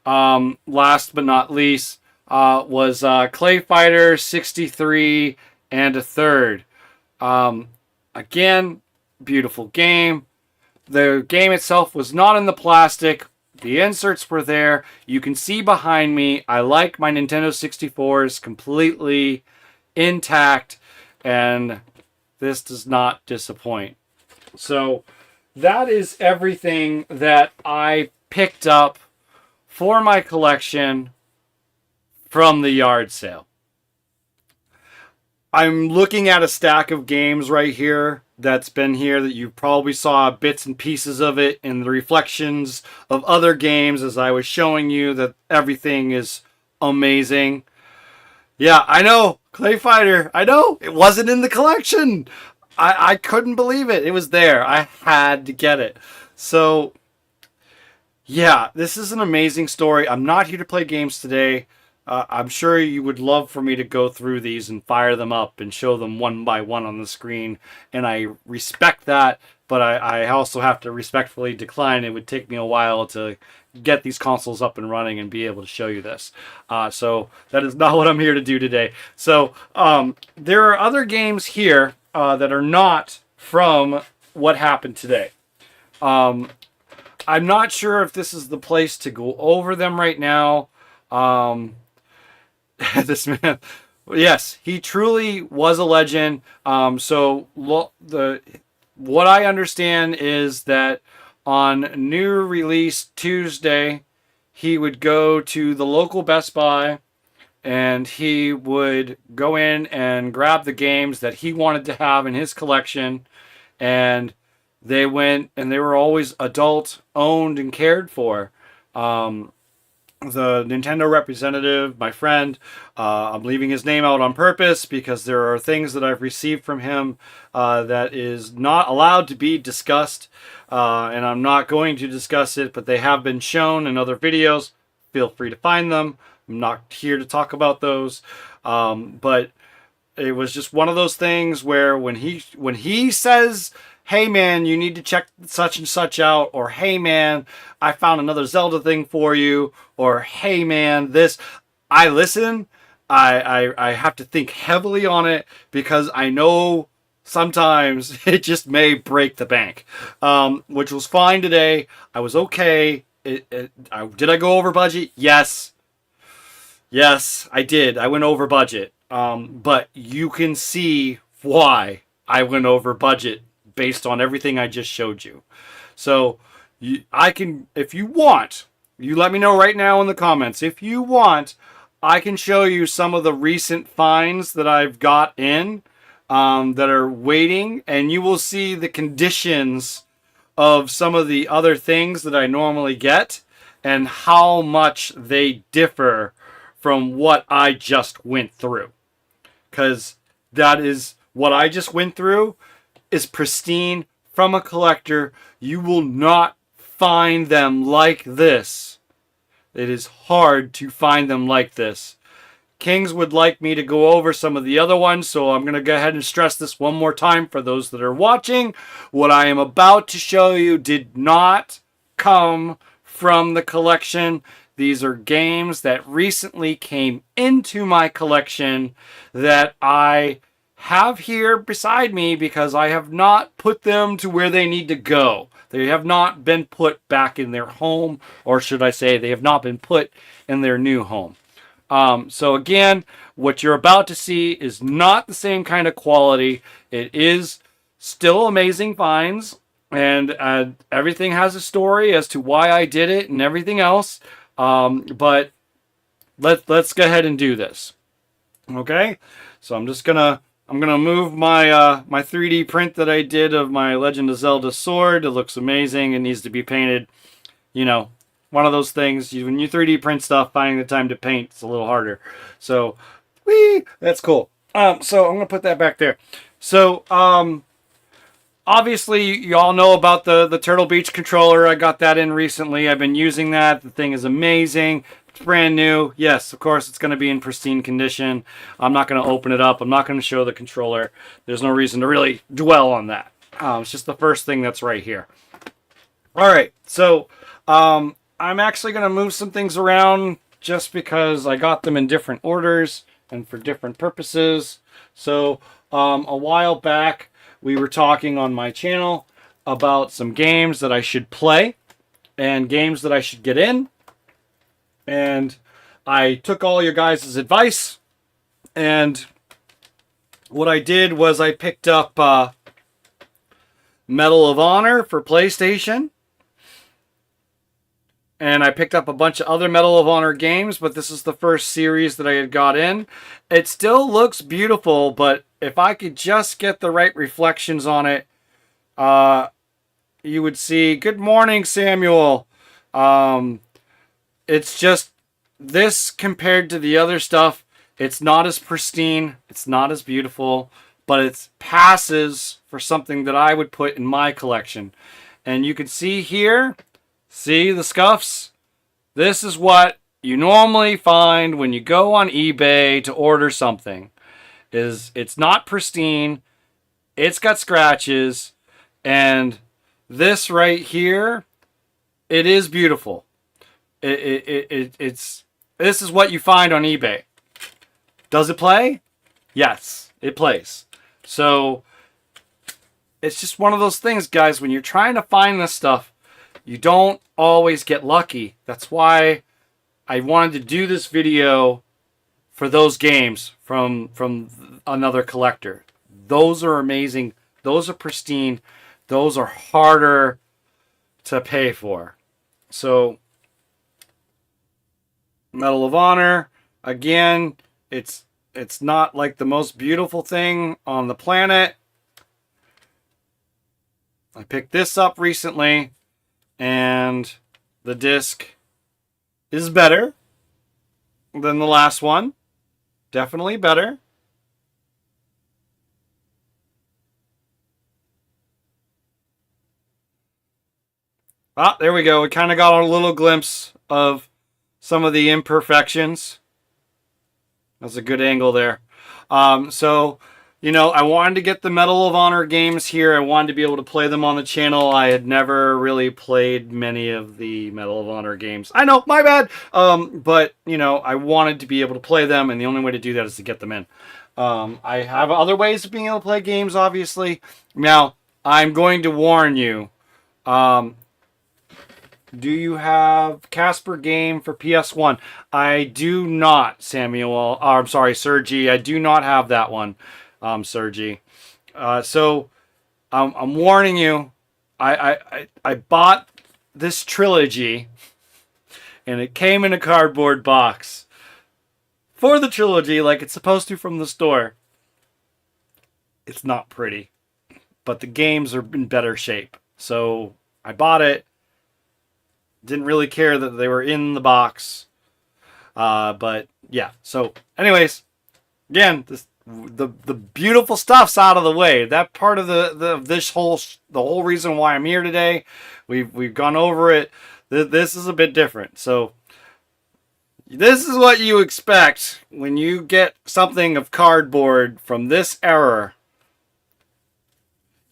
Speaker 1: last but not least, was Clay Fighter 63 and a third. Again, beautiful game. The game itself was not in the plastic. The inserts were there. You can see behind me, I like my Nintendo 64s completely intact, and this does not disappoint. So that is everything that I picked up for my collection from the yard sale. I'm looking at a stack of games right here that's been here that you probably saw bits and pieces of it in the reflections of other games as I was showing you that everything is amazing. Yeah, I know, Clay Fighter, I know, it wasn't in the collection. I couldn't believe it. It was there. I had to get it. So, yeah, this is an amazing story. I'm not here to play games today. I'm sure you would love for me to go through these and fire them up and show them one by one on the screen. And I respect that. but I also have to respectfully decline. It would take me a while to get these consoles up and running and be able to show you this. So that is not what I'm here to do today. So there are other games here that are not from what happened today. I'm not sure if this is the place to go over them right now. This man, yes, he truly was a legend. So what I understand is that on new release Tuesday, he would go to the local Best Buy and he would go in and grab the games that he wanted to have in his collection. And they went, and they were always adult owned and cared for. The Nintendo representative, my friend, I'm leaving his name out on purpose because there are things that I've received from him that is not allowed to be discussed, and I'm not going to discuss it, but they have been shown in other videos. Feel free to find them. I'm not here to talk about those, but it was just one of those things where when he says, hey man, you need to check such and such out, or hey man, I found another Zelda thing for you, or hey man, this, I listen. I have to think heavily on it because I know sometimes it just may break the bank, which was fine today. I was okay. Did I go over budget? Yes, I did. I went over budget, but you can see why I went over budget based on everything I just showed you. So I can, if you want, you let me know right now in the comments. If you want, I can show you some of the recent finds that I've got in that are waiting, and you will see the conditions of some of the other things that I normally get and how much they differ from what I just went through. Because that is what I just went through is pristine from a collector. You will not find them like this. It is hard to find them like this. Kings would like me to go over some of the other ones, so I'm going to go ahead and stress this one more time for those that are watching. What I am about to show you did not come from the collection. These are games that recently came into my collection that I have here beside me because I have not put them to where they need to go. They have not been put back in their home, or should I say they have not been put in their new home. So again, what you're about to see is not the same kind of quality. It is still amazing finds, and everything has a story as to why I did it and everything else. But let's go ahead and do this. Okay, so I'm gonna move my my 3D print that I did of my Legend of Zelda sword. It looks amazing. It needs to be painted. You know, one of those things. When you 3D print stuff, finding the time to paint is a little harder. So, that's cool. So I'm gonna put that back there. So, obviously, you all know about the Turtle Beach controller. I got that in recently. I've been using that. The thing is amazing. It's brand new. Yes, of course, it's going to be in pristine condition. I'm not going to open it up. I'm not going to show the controller. There's no reason to really dwell on that. It's just the first thing that's right here. All right, so I'm actually going to move some things around just because I got them in different orders and for different purposes. So a while back, we were talking on my channel about some games that I should play and games that I should get in. And I took all your guys' advice, and what I did was I picked up Medal of Honor for PlayStation, and I picked up a bunch of other Medal of Honor games, but this is the first series that I had got in. It still looks beautiful, but if I could just get the right reflections on it, you would see, good morning, Samuel. It's just, this compared to the other stuff, it's not as pristine, it's not as beautiful, but it passes for something that I would put in my collection. And you can see here, see the scuffs? This is what you normally find when you go on eBay to order something. Is it's not pristine, it's got scratches, And this right here, it is beautiful. It's this is what you find on eBay. Does it play? Yes, it plays. So it's just one of those things, guys, when you're trying to find this stuff, you don't always get lucky. That's why I wanted to do this video for those games from another collector. Those are amazing. Those are pristine. Those are harder to pay for. So Medal of Honor, again, it's not like the most beautiful thing on the planet. I picked this up recently, and the disc is better than the last one. Definitely better. Ah, there we go. We kind of got a little glimpse of some of the imperfections. That's a good angle there. So, you know, I wanted to get the Medal of Honor games here. I wanted to be able to play them on the channel. I had never really played many of the Medal of Honor games. I know, my bad. But, you know, I wanted to be able to play them, and the only way to do that is to get them in. I have other ways of being able to play games, obviously. Now, I'm going to warn you. Do you have Casper game for PS1? I do not, Samuel. I'm sorry, Sergi. I do not have that one, Sergi. So I'm warning you. I bought this trilogy, and it came in a cardboard box for the trilogy, like it's supposed to from the store. It's not pretty, but the games are in better shape. So I bought it. Didn't really care that they were in the box. But yeah. So anyways, again, the beautiful stuff's out of the way. That part of the whole reason why I'm here today, we've gone over it. This is a bit different. So this is what you expect when you get something of cardboard from this era.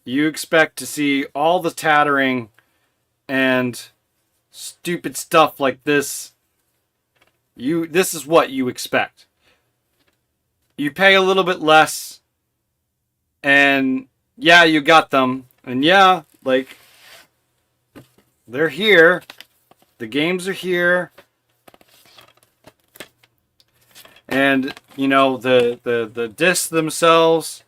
Speaker 1: You expect to see all the tattering and stupid stuff like this. This is what you expect. You pay a little bit less, and yeah, you got them, and yeah, like, they're here. The games are here, and you know the discs themselves.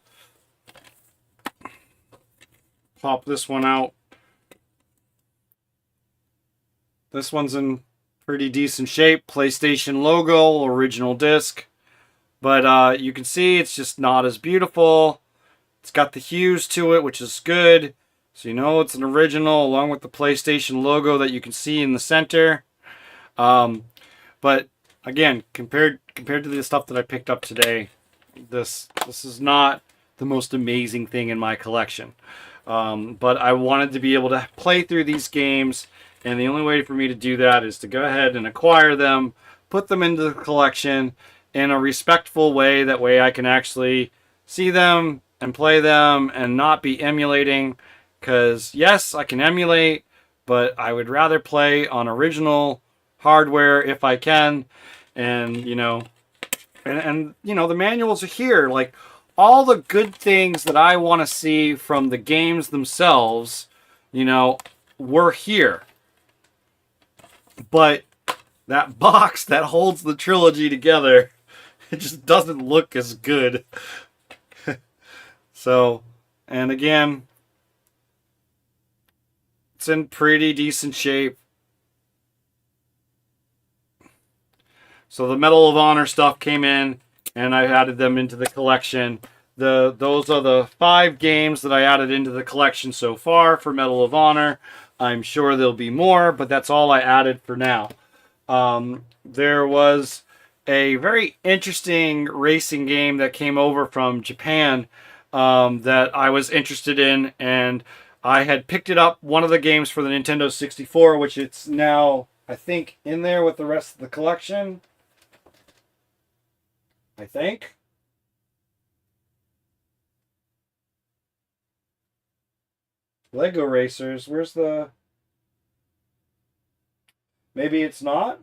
Speaker 1: Pop this one out. This one's in pretty decent shape. PlayStation logo, original disc. But you can see it's just not as beautiful. It's got the hues to it, which is good. So you know it's an original, along with the PlayStation logo that you can see in the center. But again, compared to the stuff that I picked up today, this is not the most amazing thing in my collection. But I wanted to be able to play through these games, and the only way for me to do that is to go ahead and acquire them, put them into the collection in a respectful way. That way I can actually see them and play them and not be emulating. Because yes, I can emulate, but I would rather play on original hardware if I can. And you know, and you know, the manuals are here. Like, all the good things that I want to see from the games themselves, you know, were here. But that box that holds the trilogy together, it just doesn't look as good. So, and again, it's in pretty decent shape. So the Medal of Honor stuff came in, and I added them into the collection. Those are the 5 games that I added into the collection so far for Medal of Honor. I'm sure there'll be more, but that's all I added for now. There was a very interesting racing game that came over from Japan that I was interested in, and I had picked it up, one of the games for the Nintendo 64, which it's now, I think, in there with the rest of the collection. I think. Lego Racers. Where's the... Maybe it's not?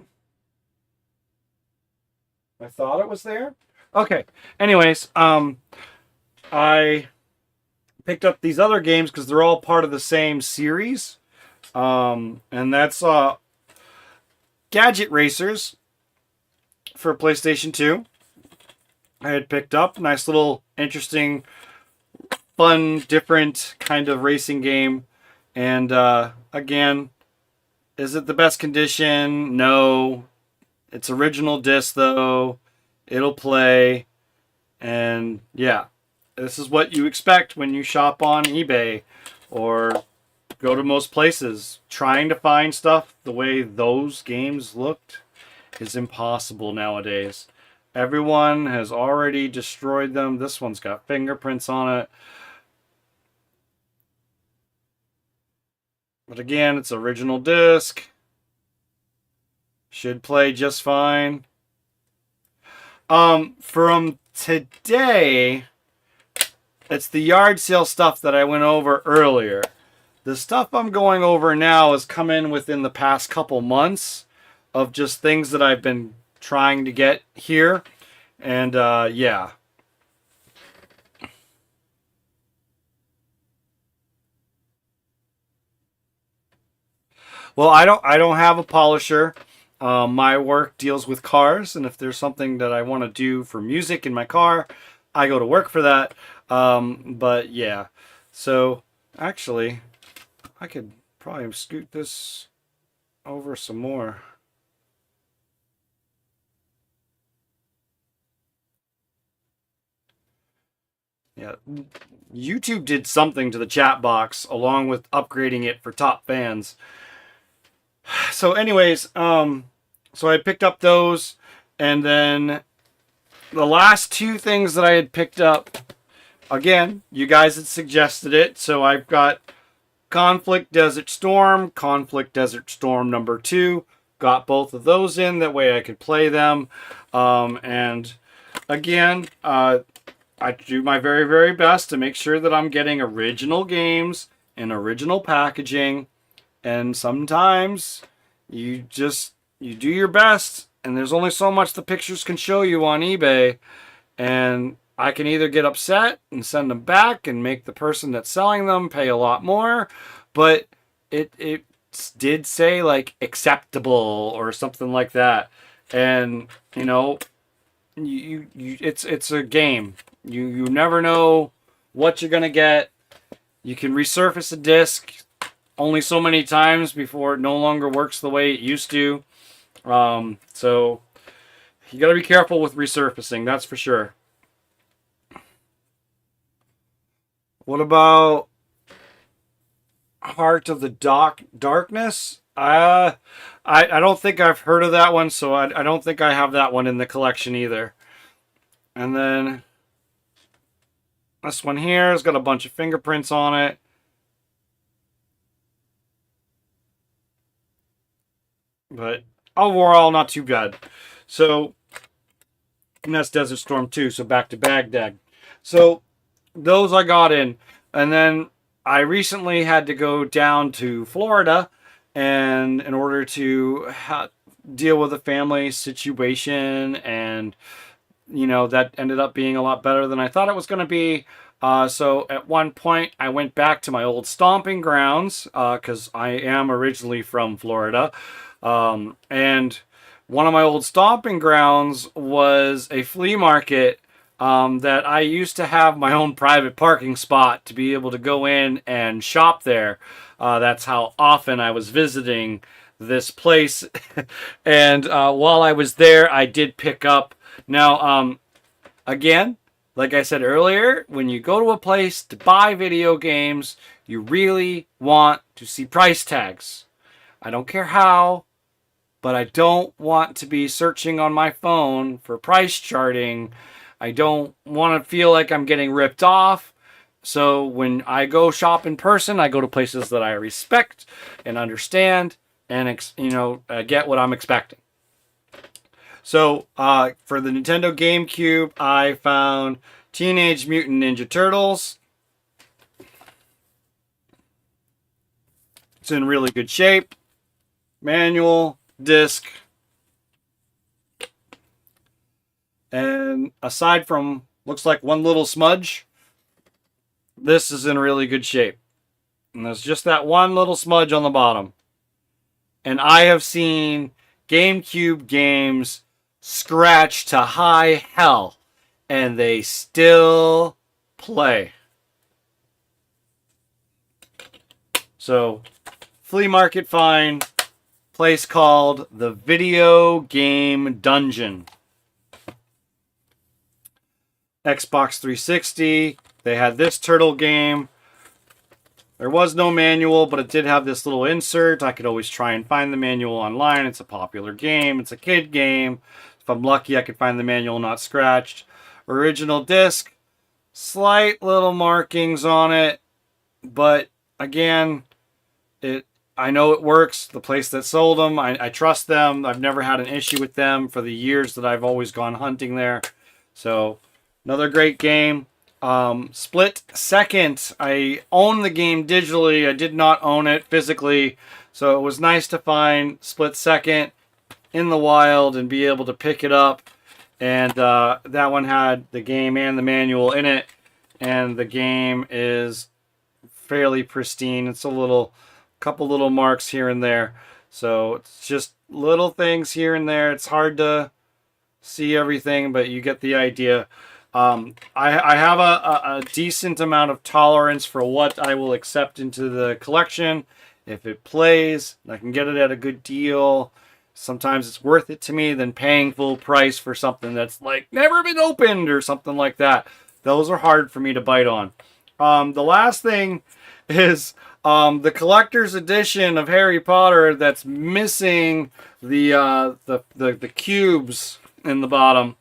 Speaker 1: I thought it was there. Okay. Anyways, I picked up these other games because they're all part of the same series. And that's Gadget Racers for PlayStation 2. I had picked up. Nice little interesting, fun, different kind of racing game. And again, is it the best condition? No. It's original disc though. It'll play. And yeah, this is what you expect when you shop on eBay or go to most places. Trying to find stuff the way those games looked is impossible nowadays. Everyone has already destroyed them. This one's got fingerprints on it. But again, it's original disc. Should play just fine. From today, it's the yard sale stuff that I went over earlier. The stuff I'm going over now has come in within the past couple months of just things that I've been trying to get here. And yeah. Well, I don't have a polisher. My work deals with cars, and if there's something that I want to do for music in my car, I go to work for that. But yeah. So actually, I could probably scoot this over some more. Yeah, YouTube did something to the chat box along with upgrading it for top fans. So anyways, so I picked up those, and then the last two things that I had picked up, again, you guys had suggested it, so I've got Conflict Desert Storm, Conflict Desert Storm number 2, got both of those in, that way I could play them, and again, I do my very, very best to make sure that I'm getting original games and original packaging. And sometimes you do your best, and there's only so much the pictures can show you on eBay. And I can either get upset and send them back and make the person that's selling them pay a lot more. But it did say like acceptable or something like that. And you know, it's a game. You never know what you're gonna get. You can resurface a disc only so many times before it no longer works the way it used to. So you gotta be careful with resurfacing, that's for sure. What about Heart of the Darkness? I don't think I've heard of that one, so I don't think I have that one in the collection either. And then this one here has got a bunch of fingerprints on it. But overall, not too bad. So, and that's Desert Storm 2, so back to Baghdad. So, those I got in. And then I recently had to go down to Florida, and in order to deal with a family situation, and you know, that ended up being a lot better than I thought it was going to be. So at one point I went back to my old stomping grounds, because I am originally from Florida. And one of my old stomping grounds was a flea market, that I used to have my own private parking spot to be able to go in and shop there. That's how often I was visiting this place. And while I was there, I did pick up. Now, again, like I said earlier, when you go to a place to buy video games, you really want to see price tags. I don't care how, but I don't want to be searching on my phone for price charting. I don't want to feel like I'm getting ripped off. So when I go shop in person, I go to places that I respect and understand and get what I'm expecting. So for the Nintendo GameCube, I found Teenage Mutant Ninja Turtles. It's in really good shape. Manual, disc. And aside from, looks like one little smudge, this is in really good shape. And there's just that one little smudge on the bottom. And I have seen GameCube games scratch to high hell, and they still play. So, flea market find, place called the Video Game Dungeon. Xbox 360, they had this turtle game. There was no manual, but it did have this little insert. I could always try and find the manual online. It's a popular game. It's a kid game. If I'm lucky, I could find the manual not scratched. Original disc. Slight little markings on it. But, again, I know it works. The place that sold them, I trust them. I've never had an issue with them for the years that I've always gone hunting there. So, another great game. Split Second. I own the game digitally. I did not own it physically. So it was nice to find Split Second in the wild and be able to pick it up. And that one had the game and the manual in it. And the game is fairly pristine. It's a couple little marks here and there. So it's just little things here and there. It's hard to see everything, but you get the idea. I have a decent amount of tolerance for what I will accept into the collection. If it plays, I can get it at a good deal. Sometimes it's worth it to me than paying full price for something that's like never been opened or something like that. Those are hard for me to bite on. The last thing is the collector's edition of Harry Potter that's missing the cubes in the bottom.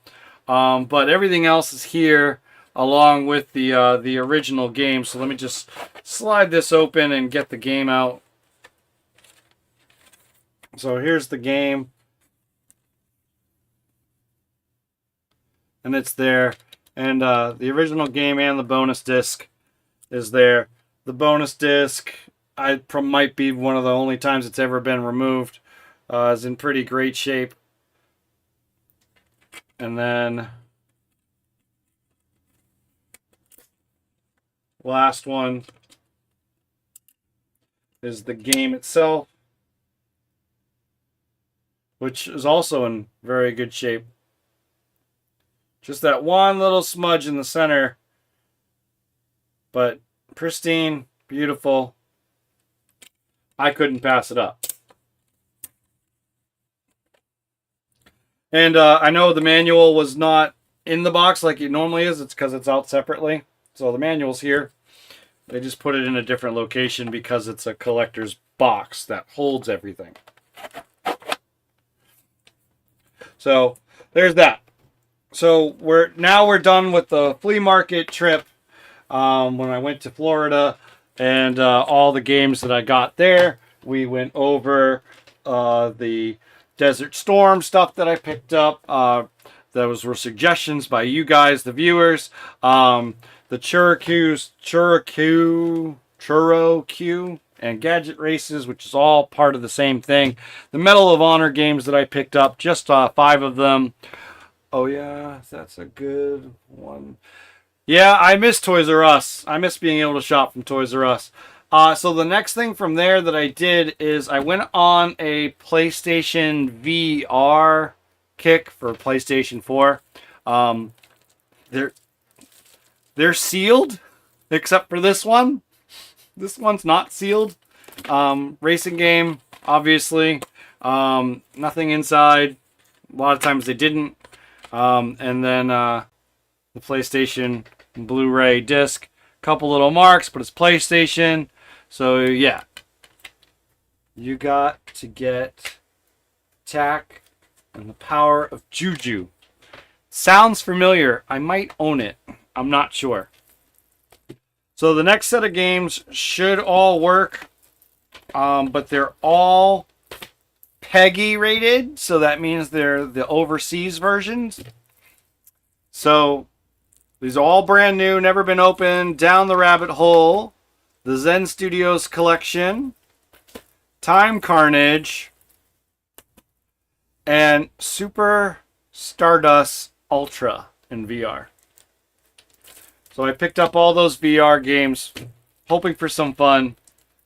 Speaker 1: But everything else is here along with the original game. So let me just slide this open and get the game out. So here's the game. And it's there. And the original game and the bonus disc is there. The bonus disc might be one of the only times it's ever been removed. Is in pretty great shape. And then last one is the game itself, which is also in very good shape. Just that one little smudge in the center, but pristine, beautiful. I couldn't pass it up. And I know the manual was not in the box like it normally is. It's because it's out separately. So the manual's here. They just put it in a different location because it's a collector's box that holds everything. So there's that. So we're done with the flea market trip when I went to Florida and all the games that I got there. We went over the Desert Storm stuff that I picked up. Those were suggestions by you guys, the viewers. The Churro Q and Gadget Races, which is all part of the same thing. The Medal of Honor games that I picked up, just 5 of them. Oh yeah, that's a good one. Yeah, I miss Toys R Us. I miss being able to shop from Toys R Us. So the next thing from there that I did is I went on a PlayStation VR kick for PlayStation 4. They're sealed, except for this one. This one's not sealed. Racing game, obviously. Nothing inside. A lot of times they didn't. And then the PlayStation Blu-ray disc. Couple little marks, but it's PlayStation. So, yeah. You got to get Tack and the Power of Juju. Sounds familiar. I might own it. I'm not sure. So, the next set of games should all work. But they're all PEGI rated. So, that means they're the overseas versions. So, these are all brand new, never been opened. Down the Rabbit Hole. The Zen Studios collection. Time Carnage, and Super Stardust Ultra in VR. So I picked up all those VR games, hoping for some fun.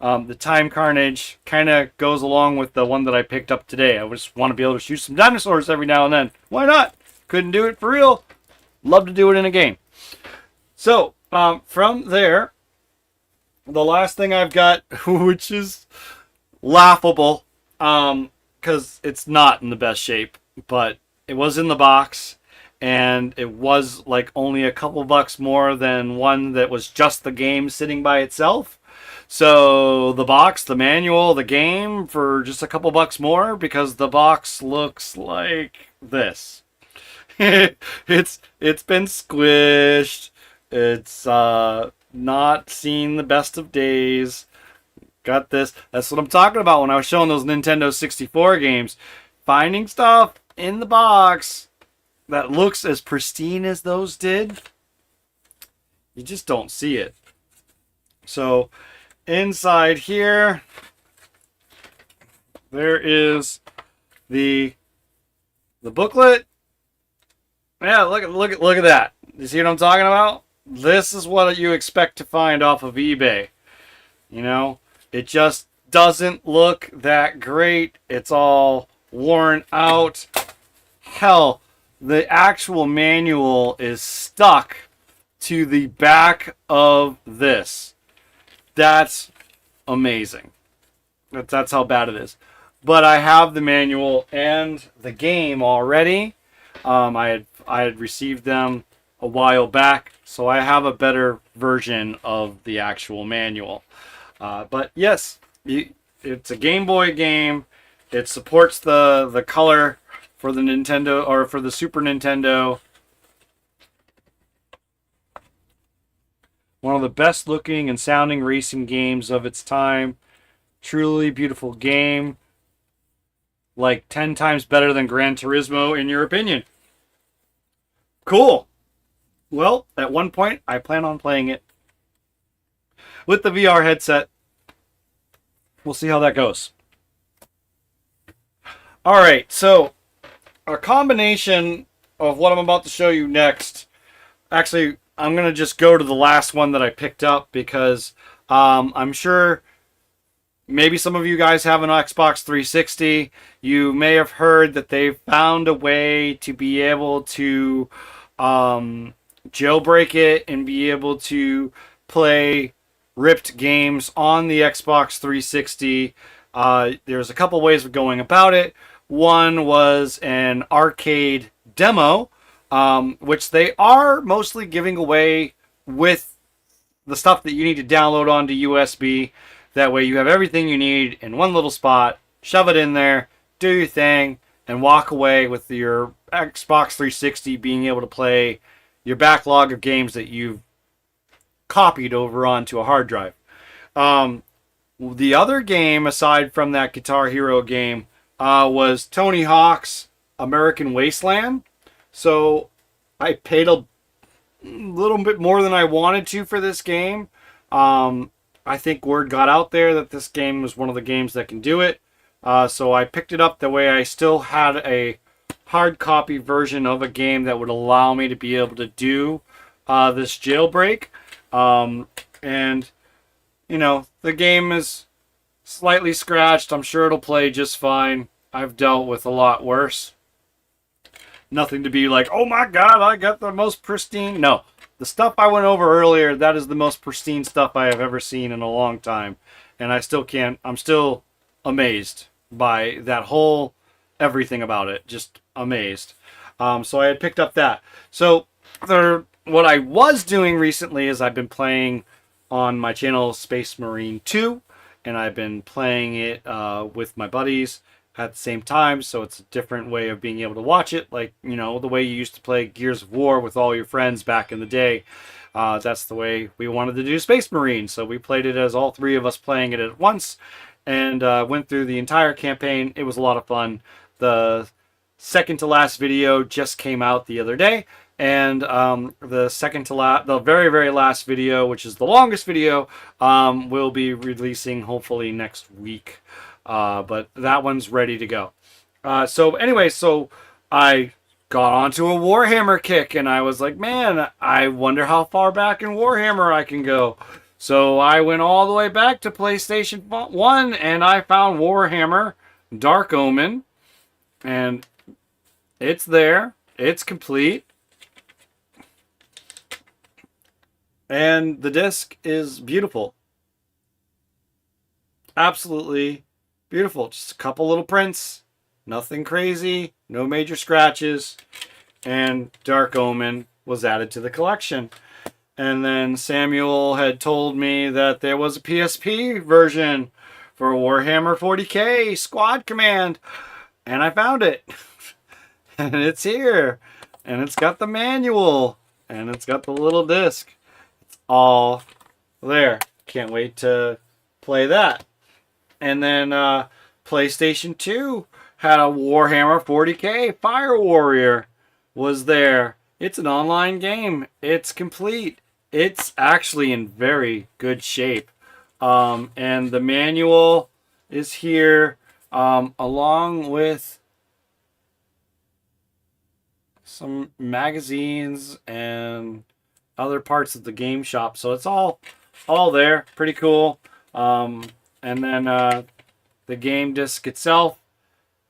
Speaker 1: The Time Carnage kind of goes along with the one that I picked up today. I just want to be able to shoot some dinosaurs every now and then. Why not? Couldn't do it for real. Love to do it in a game. So, from there, the last thing I've got, which is laughable, because it's not in the best shape, but it was in the box, and it was like only a couple bucks more than one that was just the game sitting by itself. So the box, the manual, the game for just a couple bucks more, because the box looks like this. it's been squished. It's not seen the best of days. Got this. That's what I'm talking about when I was showing those Nintendo 64 games. Finding stuff in the box that looks as pristine as those did, you just don't see it. So inside here, there is the booklet. Yeah, look at that. You see what I'm talking about? This is what you expect to find off of eBay. You know, it just doesn't look that great. It's all worn out. Hell, the actual manual is stuck to the back of this. That's amazing. That's how bad it is. But I have the manual and the game already. I had received them a while back, so I have a better version of the actual manual. But yes, it's a Game Boy game. It supports the color for the Nintendo, or for the Super Nintendo. One of the best looking and sounding racing games of its time. Truly beautiful game. Like 10 times better than Gran Turismo, in your opinion. Cool. Well, at one point, I plan on playing it with the VR headset. We'll see how that goes. Alright, so a combination of what I'm about to show you next. Actually, I'm going to just go to the last one that I picked up, because I'm sure maybe some of you guys have an Xbox 360. You may have heard that they've found a way to be able to jailbreak it and be able to play ripped games on the Xbox 360. There's a couple ways of going about it. One was an arcade demo, which they are mostly giving away with the stuff that you need to download onto USB. That way you have everything you need in one little spot, shove it in there, do your thing, and walk away with your Xbox 360 being able to play your backlog of games that you've copied over onto a hard drive. The other game, aside from that Guitar Hero game, was Tony Hawk's American Wasteland. So I paid a little bit more than I wanted to for this game. I think word got out there that this game was one of the games that can do it. So I picked it up the way I still had a hard copy version of a game that would allow me to be able to do this jailbreak. And, you know, the game is slightly scratched. I'm sure it'll play just fine. I've dealt with a lot worse. Nothing to be like, oh my god, I got the most pristine. No, the stuff I went over earlier, that is the most pristine stuff I have ever seen in a long time. And I still can't, I'm still amazed by that whole, everything about it. Just amazed. So I had picked up that. So what I was doing recently is I've been playing on my channel Space Marine 2. And I've been playing it with my buddies at the same time, so it's a different way of being able to watch it, like, you know, the way you used to play Gears of War with all your friends back in the day. That's the way we wanted to do Space Marine, so we played it as all three of us playing it at once, and went through the entire campaign. It was a lot of fun. The second to last video just came out the other day, and the very, very last video, which is the longest video, will be releasing hopefully next week. but that one's ready to go. So anyway, so I got onto a Warhammer kick, and I was like, man, I wonder how far back in Warhammer I can go. So I went all the way back to PlayStation 1, and I found Warhammer Dark Omen, and it's there. It's complete. And the disc is beautiful. Absolutely beautiful. Just a couple little prints. Nothing crazy. No major scratches. And Dark Omen was added to the collection. And then Samuel had told me that there was a PSP version for Warhammer 40K Squad Command. And I found it. And it's here. And it's got the manual. And it's got the little disc. It's all there. Can't wait to play that. And then PlayStation 2 had a Warhammer 40K Fire Warrior was there. It's an online game. It's complete. It's actually in very good shape. And the manual is here along with some magazines and other parts of the game shop. So it's all there. Pretty cool. And then the game disc itself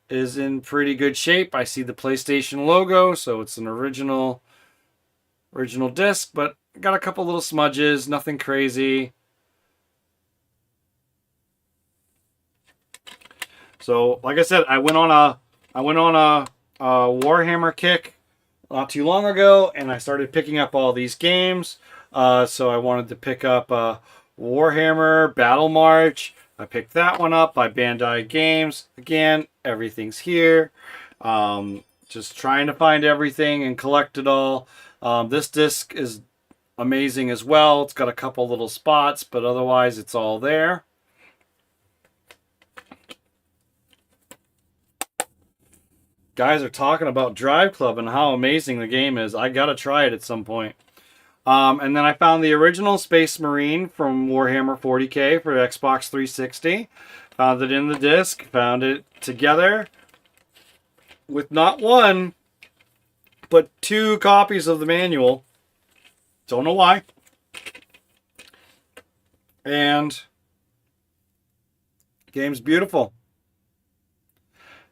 Speaker 1: is in pretty good shape. I see the PlayStation logo, so it's an original disc, but got a couple little smudges, nothing crazy. So, like I said, I went on a Warhammer kick not too long ago, and I started picking up all these games. So I wanted to pick up Warhammer Battle March. I picked that one up by Bandai Games. Again, everything's here. Just trying to find everything and collect it all. This disc is amazing as well. It's got a couple little spots, but otherwise it's all there. Guys are talking about Drive Club and how amazing the game is. I gotta try it at some point. And then I found the original Space Marine from Warhammer 40K for Xbox 360. Found it in the disc. Found it together with not one, but 2 copies of the manual. Don't know why. And the game's beautiful.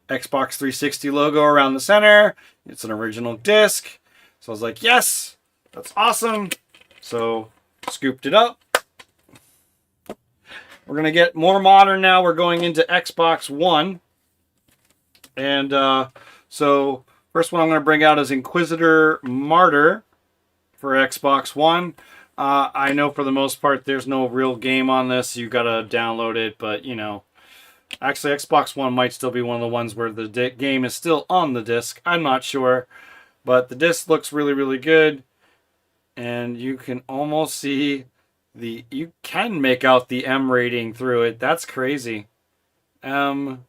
Speaker 1: Xbox 360 logo around the center. It's an original disc. So I was like, yes, that's awesome. So scooped it up. We're going to get more modern now. We're going into Xbox One. And so first one I'm going to bring out is Inquisitor Martyr for Xbox One. I know for the most part there's no real game on this. You got to download it, but you know. Actually, Xbox One might still be one of the ones where the game is still on the disc. I'm not sure. But the disc looks really, really good. And you can almost see you can make out the M rating through it. That's crazy. But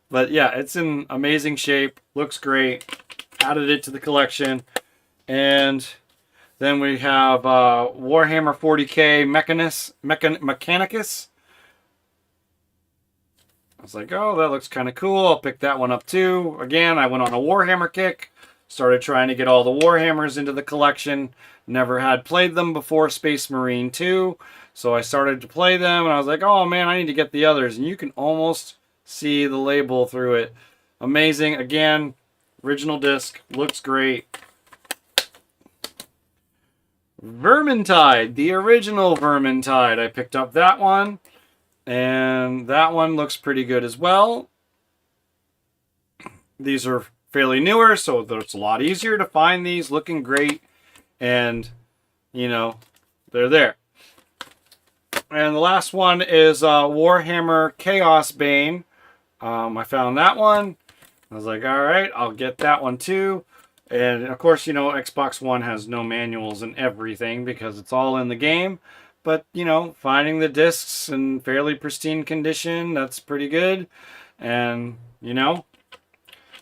Speaker 1: yeah, it's in amazing shape. Looks great. Added it to the collection. And then we have Warhammer 40K Mechanicus. I was like, oh, that looks kind of cool. I'll pick that one up too. Again, I went on a Warhammer kick. Started trying to get all the Warhammers into the collection. Never had played them before Space Marine 2. So I started to play them, and I was like, oh man, I need to get the others. And you can almost see the label through it. Amazing. Again, original disc. Looks great. Vermintide. The original Vermintide. I picked up that one. And that one looks pretty good as well. These are fairly newer, so it's a lot easier to find these. Looking great. And, you know, they're there. And the last one is Warhammer Chaos Bane. I found that one. I was like, all right, I'll get that one too. And, of course, you know, Xbox One has no manuals and everything because it's all in the game. But, you know, finding the discs in fairly pristine condition, that's pretty good. And, you know,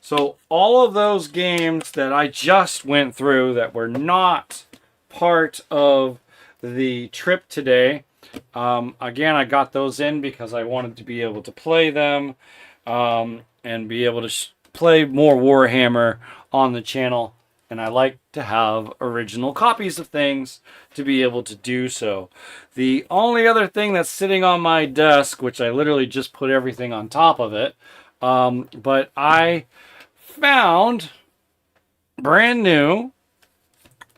Speaker 1: so all of those games that I just went through that were not part of the trip today, Again, I got those in because I wanted to be able to play them and be able to play more Warhammer on the channel. And I like to have original copies of things to be able to do so. The only other thing that's sitting on my desk, which I literally just put everything on top of it, but I found brand new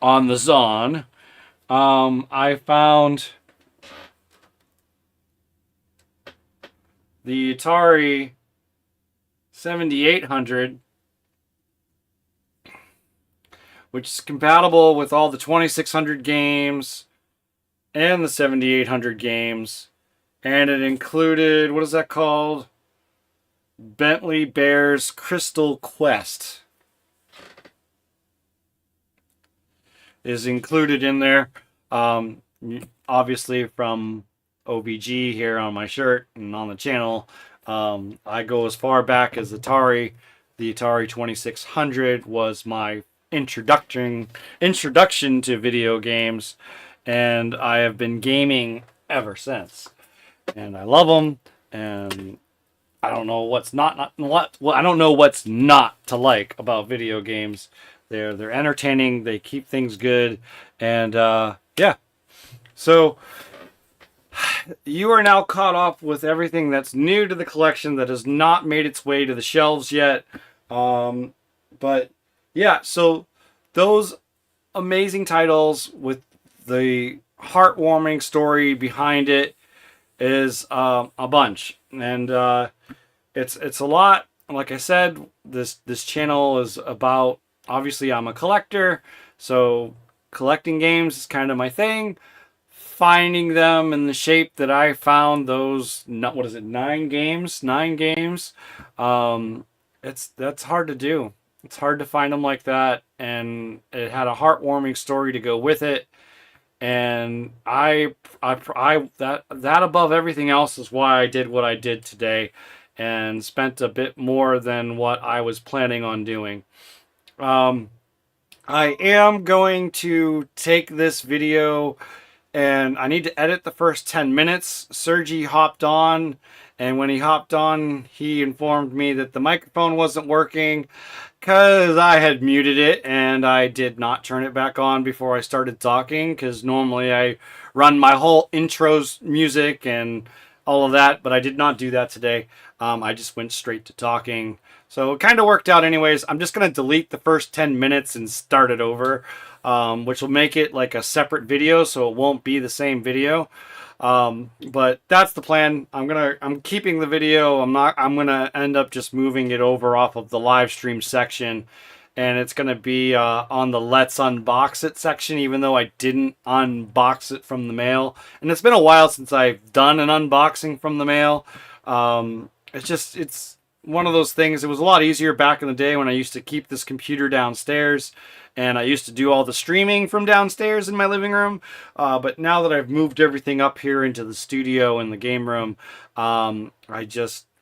Speaker 1: on the Zon. I found the Atari 7800, which is compatible with all the 2600 games and the 7800 games. And it included, what is that called? Bentley Bears Crystal Quest is included in there. Obviously from OVG here on my shirt and on the channel. I go as far back as Atari. The Atari 2600 was my introduction to video games, and I have been gaming ever since. And I love them, and I don't know what's not to like about video games. They're entertaining. They keep things good, and yeah. So you are now caught up with everything that's new to the collection that has not made its way to the shelves yet. But yeah, so those amazing titles with the heartwarming story behind it is a bunch, and it's a lot. Like I said, this channel is about, obviously I'm a collector, so collecting games is kind of my thing. Finding them in the shape that I found those, what is it, 9 games? That's hard to do. It's hard to find them like that, and it had a heartwarming story to go with it. And that above everything else is why I did what I did today, and spent a bit more than what I was planning on doing. I am going to take this video, and I need to edit the first 10 minutes. Sergi hopped on, and when he hopped on, he informed me that the microphone wasn't working because I had muted it, and I did not turn it back on before I started talking, because normally I run my whole intros music and all of that, but I did not do that today. I just went straight to talking. So it kind of worked out anyways. I'm just going to delete the first 10 minutes and start it over, which will make it like a separate video, so it won't be the same video. But that's the plan. I'm keeping the video. I'm gonna end up just moving it over off of the live stream section, and it's gonna be on the Let's Unbox It section, even though I didn't unbox it from the mail. And it's been a while since I've done an unboxing from the mail. It's one of those things. It was a lot easier back in the day when I used to keep this computer downstairs, and I used to do all the streaming from downstairs in my living room. But now that I've moved everything up here into the studio and the game room, I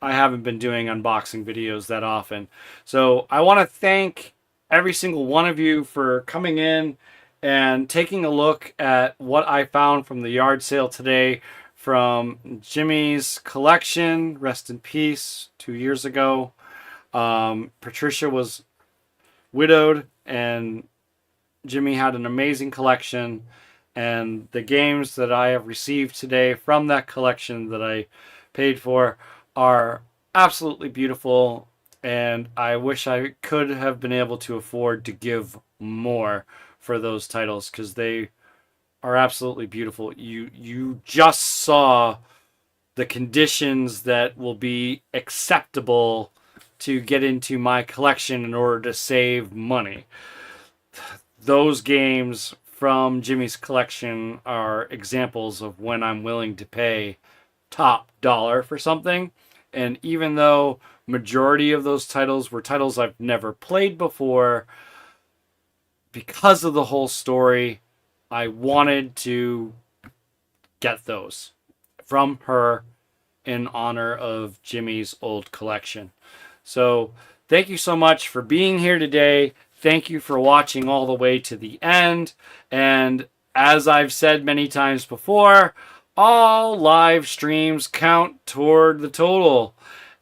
Speaker 1: haven't been doing unboxing videos that often. So I want to thank every single one of you for coming in and taking a look at what I found from the yard sale today from Jimmy's collection. Rest in peace, 2 years ago. Patricia was widowed, and Jimmy had an amazing collection, and the games that I have received today from that collection that I paid for are absolutely beautiful, and I wish I could have been able to afford to give more for those titles, because they are absolutely beautiful. You just saw the conditions that will be acceptable to get into my collection in order to save money. Those games from Jimmy's collection are examples of when I'm willing to pay top dollar for something. And even though majority of those titles were titles I've never played before, because of the whole story, I wanted to get those from her in honor of Jimmy's old collection. So thank you so much for being here today. Thank you for watching all the way to the end. And as I've said many times before, all live streams count toward the total.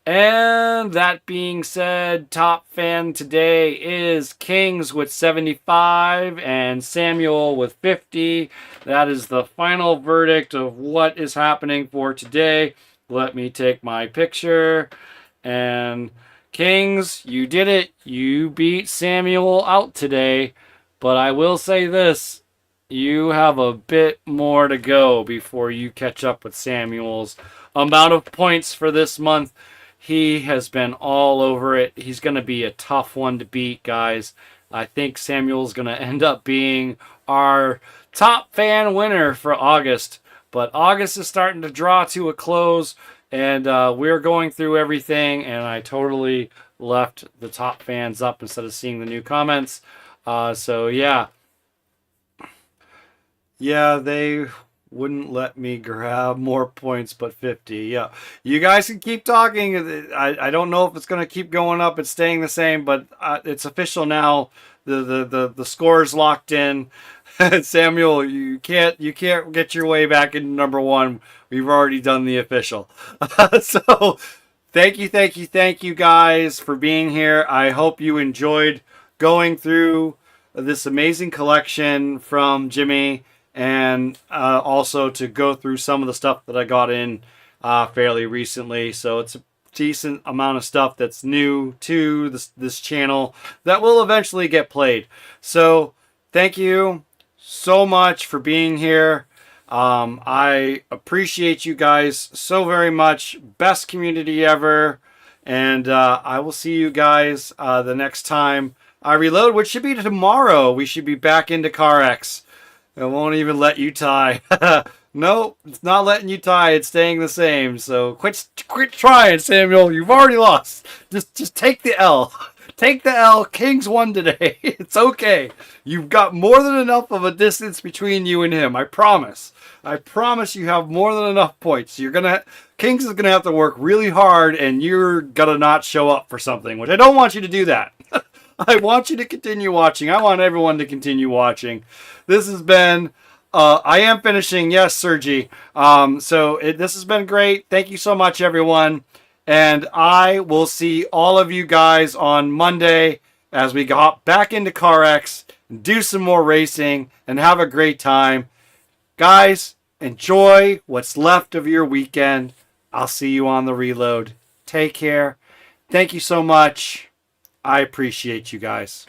Speaker 1: And that being said, top fan today is Kings with 75 and Samuel with 50. That is the final verdict of what is happening for today. Let me take my picture. And Kings, you did it. You beat Samuel out today. But I will say this. You have a bit more to go before you catch up with Samuel's amount of points for this month. He has been all over it. He's going to be a tough one to beat, guys. I think Samuel's going to end up being our top fan winner for August. But August is starting to draw to a close, and we're going through everything, and I totally left the top fans up instead of seeing the new comments. So, yeah. Yeah, they wouldn't let me grab more points but 50. Yeah, you guys can keep talking. I don't know if it's going to keep going up. It's staying the same, but it's official now. The score's locked in. Samuel, you can't get your way back into number one. We've already done the official. So thank you guys for being here. I hope you enjoyed going through this amazing collection from Jimmy, and also to go through some of the stuff that I got in fairly recently. So it's a decent amount of stuff that's new to this channel that will eventually get played. So thank you so much for being here. I appreciate you guys so very much. Best community ever. And I will see you guys the next time I reload, which should be tomorrow. We should be back into CarX. It won't even let you tie. No, it's not letting you tie. It's staying the same. So quit trying, Samuel. You've already lost. Just take the L. Take the L. Kings won today. It's okay. You've got more than enough of a distance between you and him. I promise. I promise you have more than enough points. Kings is gonna have to work really hard, and you're gonna not show up for something, which I don't want you to do that. I want you to continue watching. I want everyone to continue watching. This has been, I am finishing, yes, Sergi. This has been great. Thank you so much, everyone. And I will see all of you guys on Monday as we got back into CarX, do some more racing, and have a great time. Guys, enjoy what's left of your weekend. I'll see you on the reload. Take care. Thank you so much. I appreciate you guys.